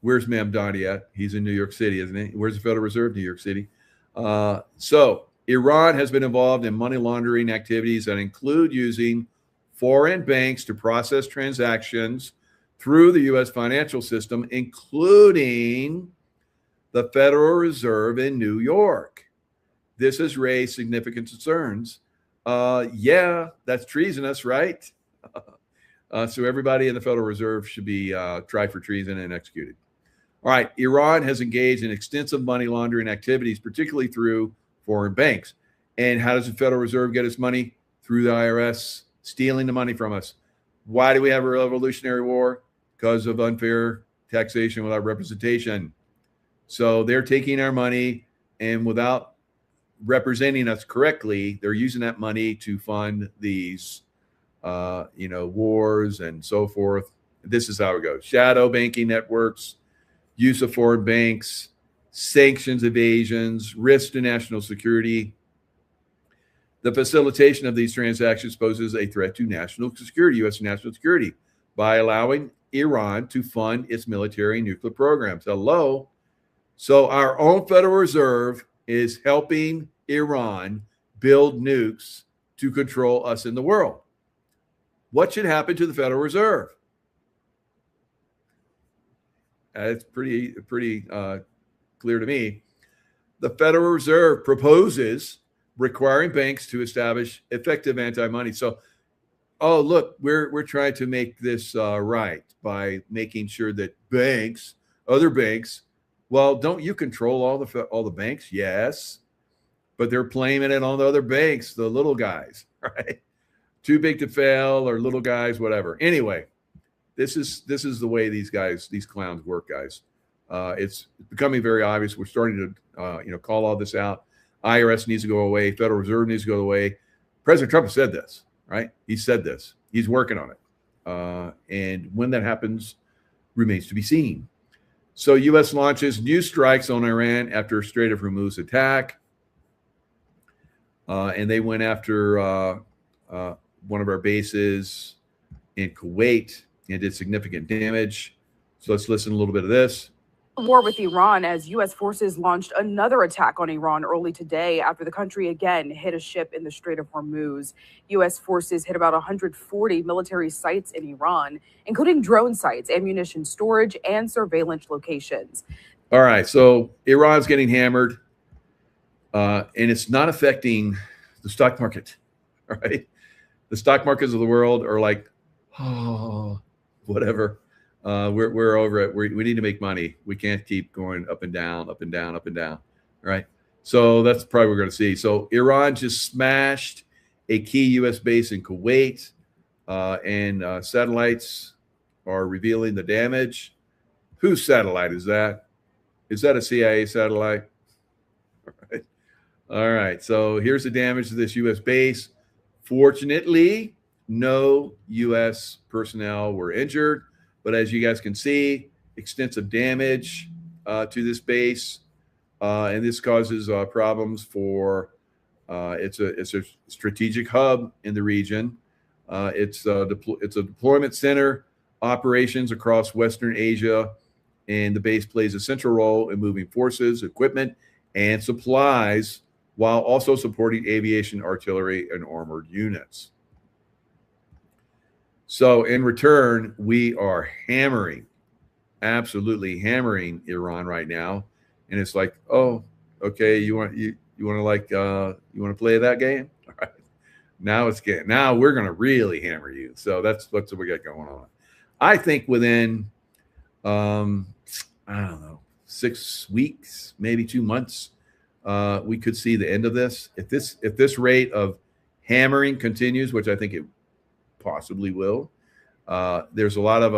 where's Mamdani at? He's in New York City, isn't he? Where's the Federal Reserve? New York City. So Iran has been involved in money laundering activities that include using foreign banks to process transactions through the U.S. financial system, including the Federal Reserve in New York. This has raised significant concerns. Yeah, that's treasonous, right? So everybody in the Federal Reserve should be tried for treason and executed. All right, Iran has engaged in extensive money laundering activities, particularly through foreign banks. And how does the Federal Reserve get its money? Through the IRS, stealing the money from us. Why do we have a revolutionary war? Because of unfair taxation without representation. So they're taking our money, and without representing us correctly, they're using that money to fund these wars and so forth. This is how it goes. Shadow banking networks, use of foreign banks, sanctions evasions, risk to national security. The facilitation of these transactions poses a threat to national security, U.S. national security, by allowing Iran to fund its military and nuclear programs. Hello. So our own Federal Reserve is helping Iran build nukes to control us in the world. What should happen to the Federal Reserve? It's pretty clear to me. The Federal Reserve proposes requiring banks to establish effective anti-money. So, oh, look, we're trying to make this right by making sure that banks, other banks, well, don't you control all the banks? Yes, but they're blaming it on the other banks, the little guys, right? Too big to fail, or little guys, whatever. Anyway, this is the way these clowns work, guys. It's becoming very obvious. We're starting to call all this out. IRS needs to go away. Federal Reserve needs to go away. President Trump has said this, right? He said this. He's working on it. And when that happens remains to be seen. So U.S. launches new strikes on Iran after Strait of Hormuz attack. And they went after one of our bases in Kuwait and did significant damage. So let's listen to a little bit of this. War with Iran as U.S. forces launched another attack on Iran early today after the country again hit a ship in the Strait of Hormuz. U.S. forces hit about 140 military sites in Iran, including drone sites, ammunition storage, and surveillance locations. All right, so Iran's getting hammered, and it's not affecting the stock market, all right? The stock markets of the world are like Oh, whatever. We're over it. We need to make money. We can't keep going up and down, up and down, up and down. Right. So that's probably what we're going to see. So Iran just smashed a key U.S. base in Kuwait, and satellites are revealing the damage. Whose satellite is that? Is that a CIA satellite? All right. All right. So here's the damage to this U.S. base. Fortunately, no U.S. personnel were injured, but as you guys can see, extensive damage to this base, and this causes problems for. It's a strategic hub in the region. It's a deployment center, operations across Western Asia, and the base plays a central role in moving forces, equipment, and supplies, while also supporting aviation, artillery, and armored units. So in return, we are hammering, absolutely hammering Iran right now. And it's like, oh, okay, you want to play that game? All right. Now we're going to really hammer you. So that's what we got going on. I think within, I don't know, 6 weeks, maybe 2 months, we could see the end of this. If this rate of hammering continues, which I think it possibly will, there's a lot of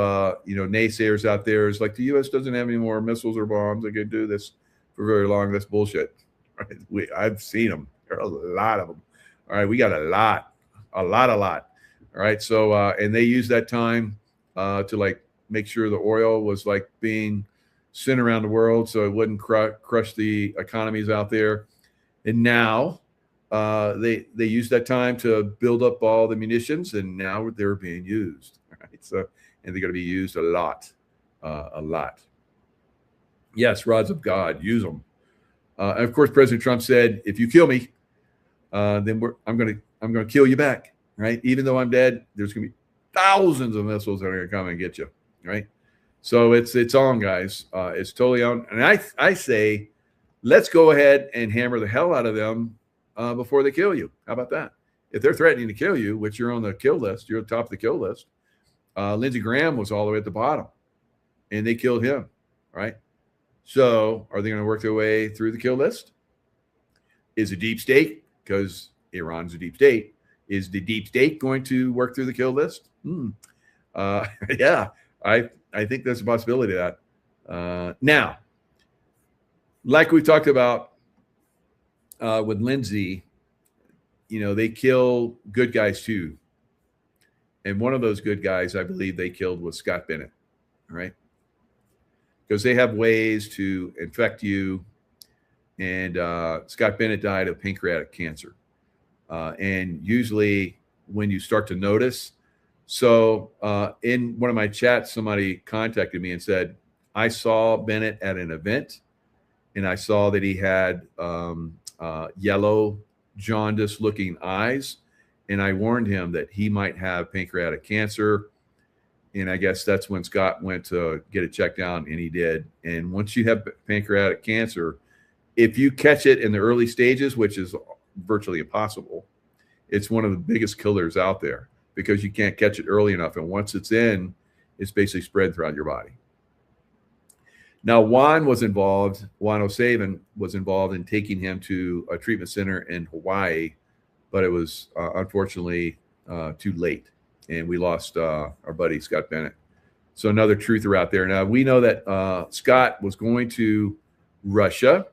naysayers out there. It's like the U.S. doesn't have any more missiles or bombs. They could do this for very long. That's bullshit. Right? I've seen them. There are a lot of them. All right, we got a lot. All right, so and they used that time to like make sure the oil was like being sent around the world so it wouldn't crush the economies out there. And now they used that time to build up all the munitions, and now they're being used. Right? So, and they're going to be used a lot. Yes, rods of God, use them. And of course, President Trump said, "If you kill me, then I'm going to kill you back." Right? Even though I'm dead, there's going to be thousands of missiles that are going to come and get you. Right? So it's on, guys. It's totally on. And I say, let's go ahead and hammer the hell out of them before they kill you. How about that? If they're threatening to kill you, which you're on the kill list, you're at the top of the kill list. Lindsey Graham was all the way at the bottom, and they killed him. Right? So are they going to work their way through the kill list? Is a deep state, because Iran's a deep state, is the deep state going to work through the kill list? Yeah, I think there's a possibility of that. Now, like we talked about with Lindsey, they kill good guys too. And one of those good guys, I believe they killed was Scott Bennett, right? Because they have ways to infect you. And Scott Bennett died of pancreatic cancer. And usually when you start to notice, so in one of my chats, somebody contacted me and said, I saw Bennett at an event, and I saw that he had yellow, jaundice-looking eyes, and I warned him that he might have pancreatic cancer. And I guess that's when Scott went to get it checked out, and he did. And once you have pancreatic cancer, if you catch it in the early stages, which is virtually impossible, it's one of the biggest killers out there because you can't catch it early enough. And once it's in, it's basically spread throughout your body. Now, Juan O'Savin was involved in taking him to a treatment center in Hawaii, but it was unfortunately too late. And we lost our buddy, Scott Bennett. So another truther out there. Now, we know that Scott was going to Russia.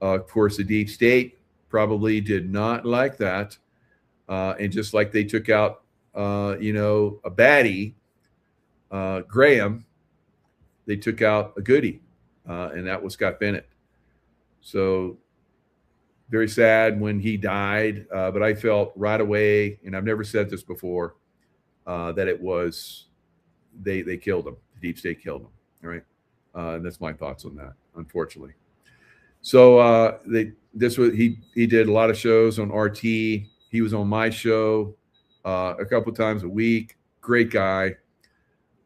Of course, the deep state probably did not like that. And just like they took out, a baddie, Graham, they took out a goodie, and that was Scott Bennett. So very sad when he died, but I felt right away, and I've never said this before, that it was they killed him. The deep state killed him. All right, and that's my thoughts on that. Unfortunately, so he did a lot of shows on RT. He was on my show a couple of times a week. Great guy.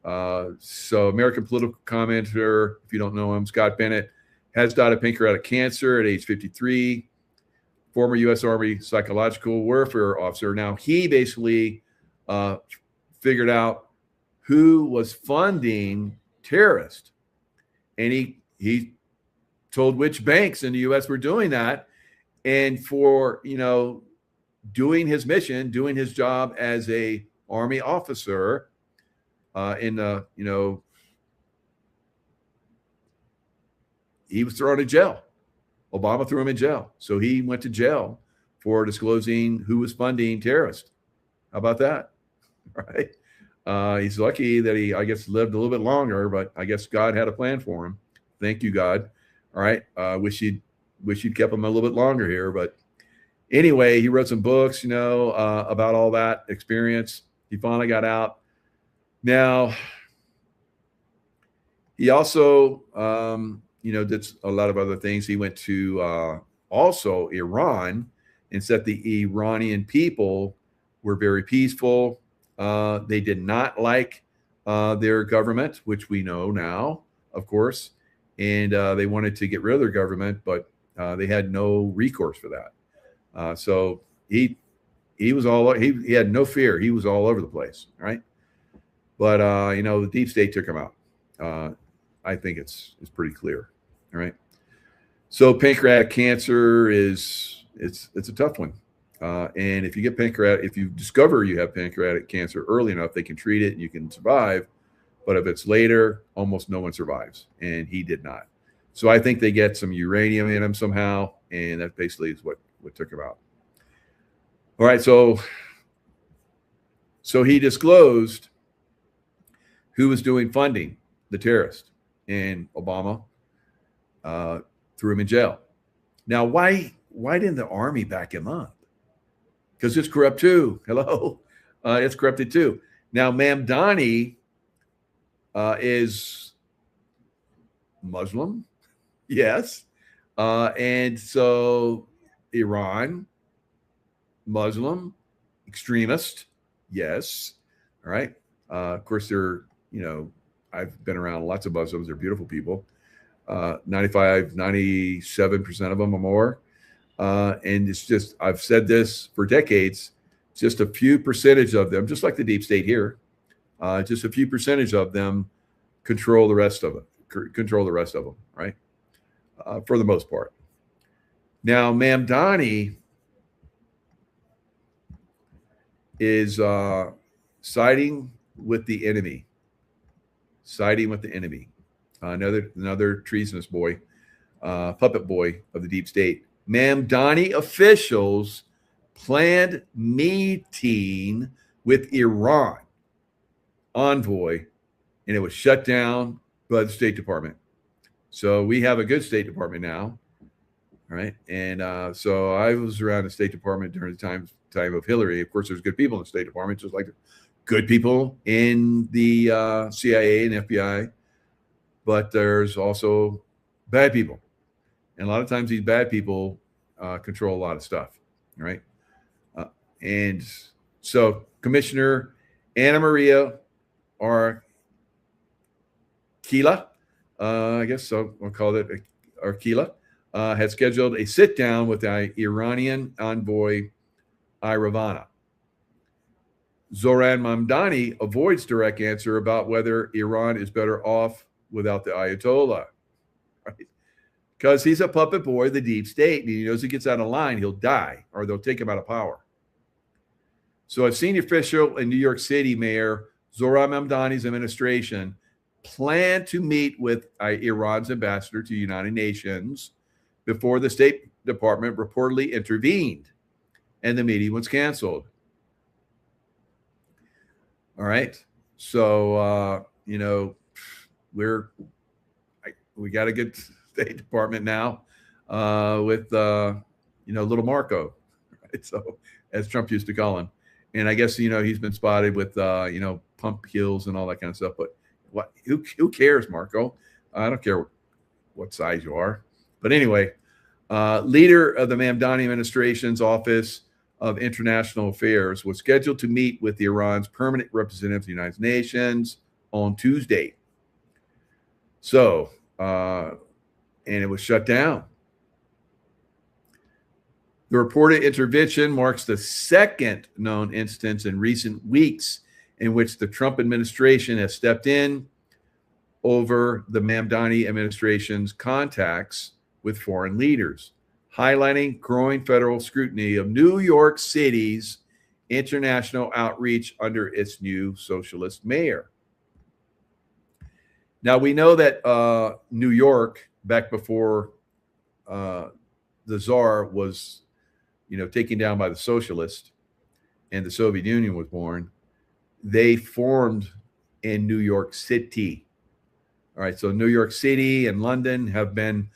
So American political commentator, if you don't know him, Scott Bennett, has died of pancreatic cancer at age 53. Former U.S. Army psychological warfare officer. Now he basically figured out who was funding terrorists. And he told which banks in the U.S. were doing that. And for, doing his mission, doing his job as a Army officer he was thrown in jail. Obama threw him in jail. So he went to jail for disclosing who was funding terrorists. How about that? Right? He's lucky that he, I guess, lived a little bit longer, but I guess God had a plan for him. Thank you, God. All right. Wish you'd kept him a little bit longer here. But anyway, he wrote some books, about all that experience. He finally got out. Now, he also, did a lot of other things. He went to also Iran and said the Iranian people were very peaceful. They did not like their government, which we know now, of course. And they wanted to get rid of their government, but they had no recourse for that. So he had no fear. He was all over the place, right? But the deep state took him out. I think it's pretty clear, all right? So pancreatic cancer it's a tough one. And if you get if you discover you have pancreatic cancer early enough, they can treat it and you can survive. But if it's later, almost no one survives. And he did not. So I think they get some uranium in him somehow. And that basically is what took him out. All right. So he disclosed who was doing funding the terrorist. And Obama threw him in jail. Now, why didn't the Army back him up? Because it's corrupt too. Hello. It's corrupted too. Now, Mamdani is Muslim. Yes. And so Iran, Muslim, extremist. Yes. All right. Of course, they're, I've been around lots of Muslims. They're beautiful people. 97% of them or more. And it's just, I've said this for decades, just a few percentage of them, just like the deep state here, just a few percentage of them control the rest of them, right? For the most part. Now, Mamdani is siding with the enemy. Another treasonous boy, puppet boy of the deep state. Mamdani officials planned meeting with Iran envoy, and it was shut down by the State Department. So we have a good State Department now, all right? And so I was around the State Department during the time of Hillary. Of course, there's good people in the State Department, just like good people in the CIA and FBI, but there's also bad people. And a lot of times these bad people control a lot of stuff, right? And so Commissioner Anna Maria Arkila, I guess so we'll call it Arkila, had scheduled a sit-down with the Iranian envoy Iravana. Zoran Mamdani avoids direct answer about whether Iran is better off without the Ayatollah, right? Because he's a puppet boy of the deep state, and he knows he gets out of line, he'll die, or they'll take him out of power. So a senior official in New York City, Mayor Zoran Mamdani's administration planned to meet with Iran's ambassador to the United Nations before the State Department reportedly intervened, and the meeting was canceled. All right. So, we got a good State Department now with, little Marco, right? So as Trump used to call him. And I guess, he's been spotted with, pump heels and all that kind of stuff. But who cares, Marco? I don't care what size you are. But anyway, leader of the Mamdani administration's Office of International Affairs was scheduled to meet with Iran's permanent representative of the United Nations on Tuesday. So, and it was shut down. The reported intervention marks the second known instance in recent weeks in which the Trump administration has stepped in over the Mamdani administration's contacts with foreign leaders, highlighting growing federal scrutiny of New York City's international outreach under its new socialist mayor. Now, we know that New York, back before the Tsar was, taken down by the socialists and the Soviet Union was born, they formed in New York City. All right, so New York City and London have been,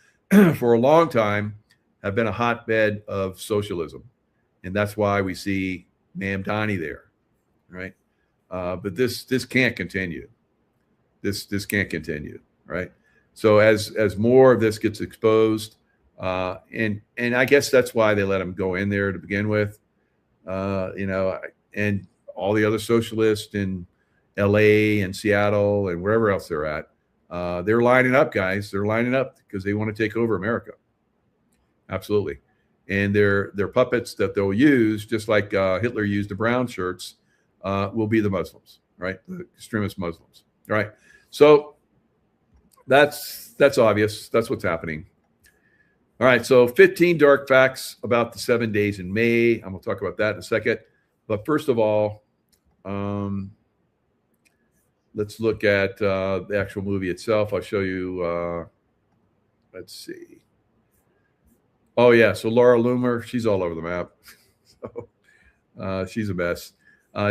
for a long time, have been a hotbed of socialism. And that's why we see Mamdani there, right? But this can't continue. This can't continue, right? So as more of this gets exposed, and I guess that's why they let him go in there to begin with, and all the other socialists in LA and Seattle and wherever else they're at, they're lining up, guys. They're lining up because they want to take over America. Absolutely. And their puppets that they'll use, just like Hitler used the brown shirts, will be the Muslims, right? The extremist Muslims, right? So that's obvious. That's what's happening. All right, so 15 dark facts about the 7 days in May. I'm going to talk about that in a second. But first of all, let's look at the actual movie itself. I'll show you. Let's see. Oh, yeah. So Laura Loomer, she's all over the map. So, she's a mess.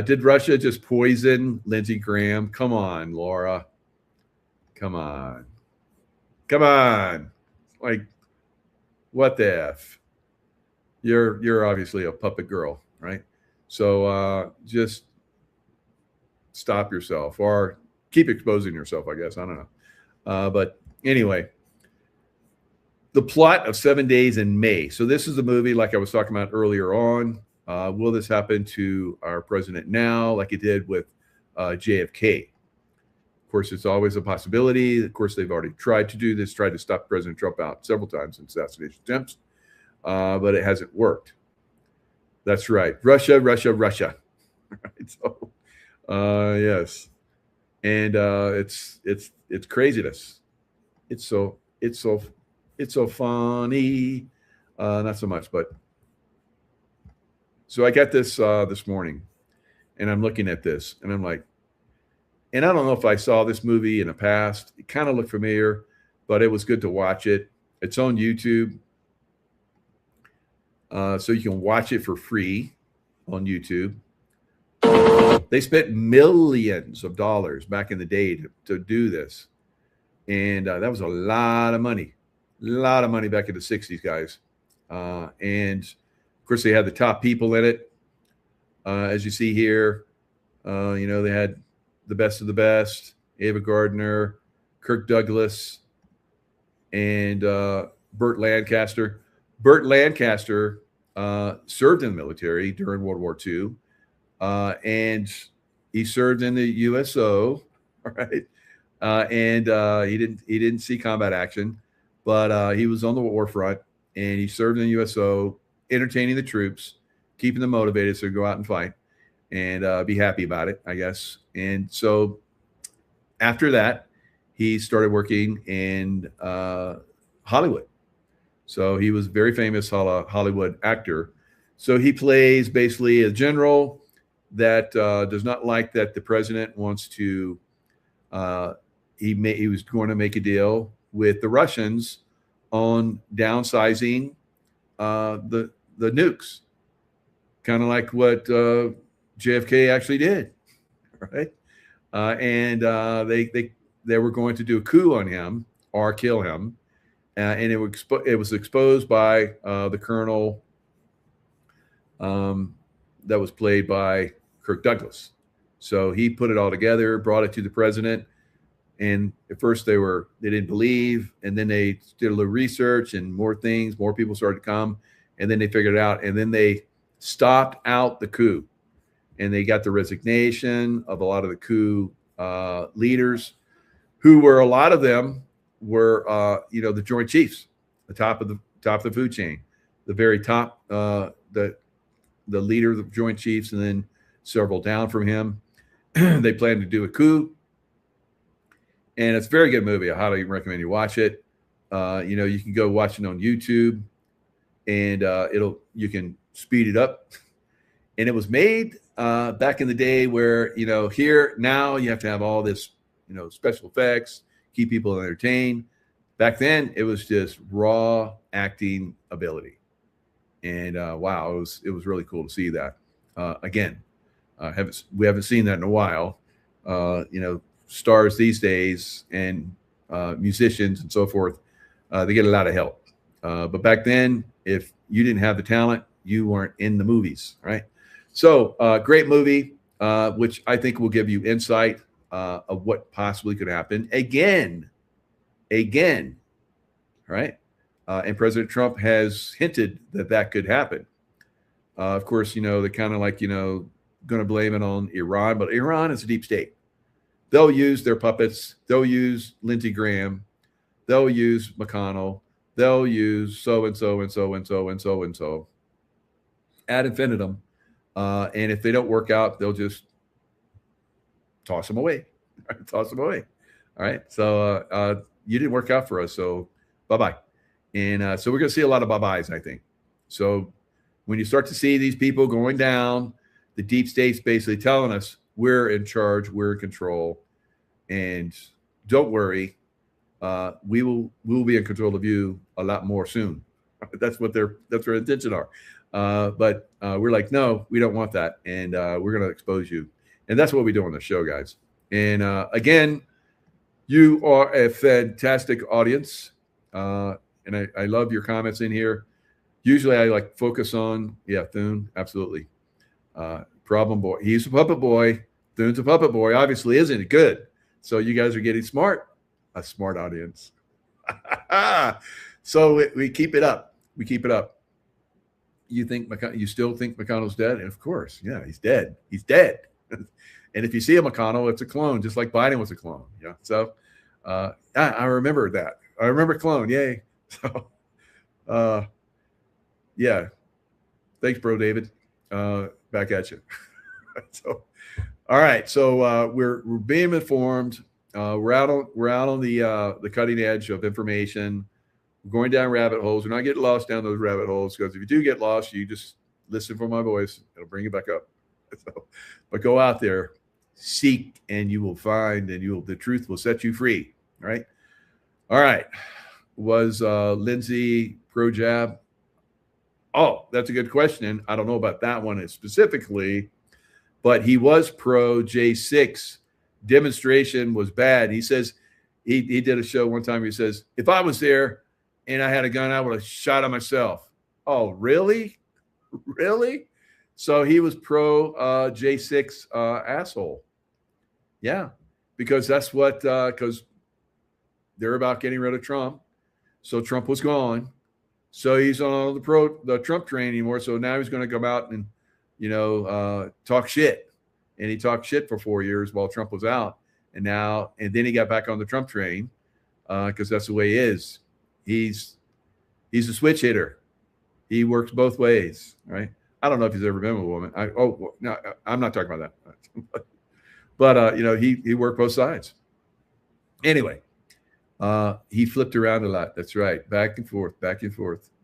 Did Russia just poison Lindsey Graham? Come on, Laura. Come on. Come on. Like, what the F? You're obviously a puppet girl, right? So just stop yourself or keep exposing yourself, I guess. I don't know. But anyway, the plot of 7 Days in May. So this is a movie like I was talking about earlier on. Will this happen to our president now like it did with JFK? Of course, it's always a possibility. Of course, they've already tried to do this, tried to stop President Trump out several times in assassination attempts, but it hasn't worked. That's right. Russia. Right, so, yes. And it's craziness. It's so funny. Not so much, but so I got this this morning, and I'm looking at this, and I'm like, and I don't know if I saw this movie in the past. It kind of looked familiar, but it was good to watch it. It's on YouTube, so you can watch it for free on YouTube. They spent millions of dollars back in the day to do this, and that was a lot of money. A lot of money back in the 60s, guys. And of course, they had the top people in it. As you see here, they had the best of the best, Ava Gardner, Kirk Douglas, and Burt Lancaster. Burt Lancaster served in the military during World War II, and he served in the USO, all right? And he didn't see combat action. But he was on the war front, and he served in the USO, entertaining the troops, keeping them motivated so they go out and fight and be happy about it, I guess. And so after that, he started working in Hollywood. So he was a very famous Hollywood actor. So he plays basically a general that does not like that the president wants to he was going to make a deal with the Russians on downsizing the nukes, kind of like what JFK actually did, right? And they were going to do a coup on him or kill him, and it was exposed by the colonel that was played by Kirk Douglas. So he put it all together, brought it to the president. And at first they didn't believe, and then they did a little research and more people started to come, and then they figured it out, and then they stopped out the coup, and they got the resignation of a lot of the coup leaders, who were, a lot of them were the Joint Chiefs, the top of the food chain, the very top, the leader of the Joint Chiefs, and then several down from him. They plan to do a coup. And it's a very good movie. I highly recommend you watch it. You can go watch it on YouTube, and you can speed it up. And it was made back in the day where, here now you have to have all this, special effects, keep people entertained. Back then it was just raw acting ability. And wow, it was really cool to see that. Again, we haven't seen that in a while. Stars these days and musicians and so forth, they get a lot of help. But back then, if you didn't have the talent, you weren't in the movies, right? So great movie, which I think will give you insight of what possibly could happen again, right? And President Trump has hinted that could happen. Of course, they're kind of like, going to blame it on Iran, but Iran is a deep state. They'll use their puppets. They'll use Lindsey Graham. They'll use McConnell. They'll use so-and-so and so-and-so and so-and-so ad infinitum. And if they don't work out, they'll just toss them away. Toss them away. All right. So you didn't work out for us. So bye-bye. And so we're going to see a lot of bye-byes, I think. So when you start to see these people going down, the deep state's basically telling us, we're in charge, we're in control, and don't worry, we will be in control of you a lot more soon. That's what their intention are. But we're like, no, we don't want that, and we're going to expose you, and that's what we do on the show, guys. And again, you are a fantastic audience, and I love your comments in here. Usually, I focus on Thune, absolutely. Problem boy, he's a puppet boy. Thune's a puppet boy, obviously, isn't it? Good. So you guys are getting smart. A smart audience. So we keep it up. We keep it up. You still think McConnell's dead? And of course, yeah, he's dead. He's dead. And if you see a McConnell, it's a clone, just like Biden was a clone. Yeah. So I remember that. I remember clone. Yay. So yeah. Thanks, bro, David. Back at you. So, all right. So we're being informed. We're out on the cutting edge of information. We're going down rabbit holes. We're not getting lost down those rabbit holes, because if you do get lost, you just listen for my voice. It'll bring you back up. So, but go out there, seek, and you will find, and the truth will set you free. Right. All right. Was Lindsey pro jab? Oh, that's a good question. I don't know about that one specifically, but he was pro J6. Demonstration was bad. He says he did a show one time. He says, if I was there and I had a gun, I would have shot him myself. Oh, really? Really? So he was pro J6 asshole. Yeah, because that's what, because they're about getting rid of Trump. So Trump was gone. So he's on the Trump train anymore. So now he's going to come out and, talk shit. And he talked shit for 4 years while Trump was out. And then he got back on the Trump train because that's the way he is. He's a switch hitter. He works both ways, right? I don't know if he's ever been with a woman. No, I'm not talking about that. But he worked both sides. Anyway, he flipped around a lot. That's right, back and forth.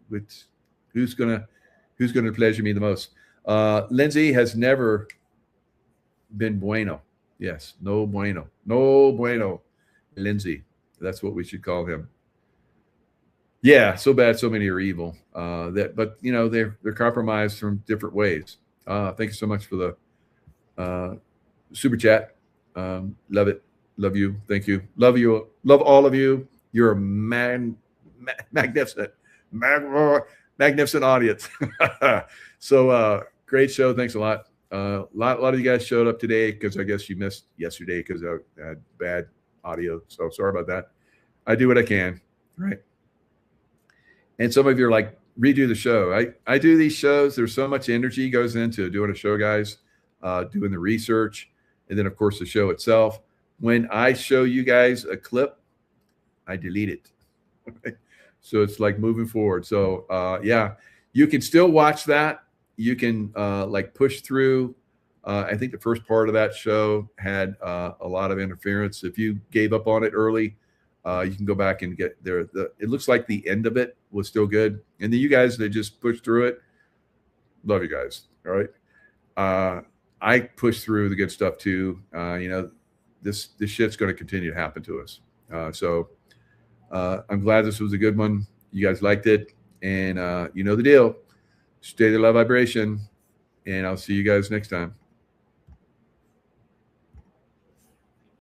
Which who's gonna pleasure me the most? Lindsey has never been bueno. Yes, no bueno, Lindsey. That's what we should call him. Yeah, so bad. So many are evil. But they're compromised from different ways. Thank you so much for the super chat. Love it. Love you. Thank you. Love you. Love all of you. You're a magnificent audience. So great show. Thanks a lot. A lot of you guys showed up today because I guess you missed yesterday because I had bad audio. So sorry about that. I do what I can, right? And some of you are like, redo the show. I do these shows. There's so much energy goes into doing a show, guys, doing the research, and then, of course, the show itself. When I show you guys a clip, I delete it. Okay? So it's like moving forward. So, yeah, you can still watch that. You can push through I think the first part of that show had a lot of interference. If you gave up on it early, you can go back and get there. It looks like the end of it was still good. And then you guys that just pushed through it, love you guys. All right. I pushed through the good stuff too. This shit's going to continue to happen to us. So I'm glad this was a good one. You guys liked it. And you know the deal. Stay the love vibration. And I'll see you guys next time.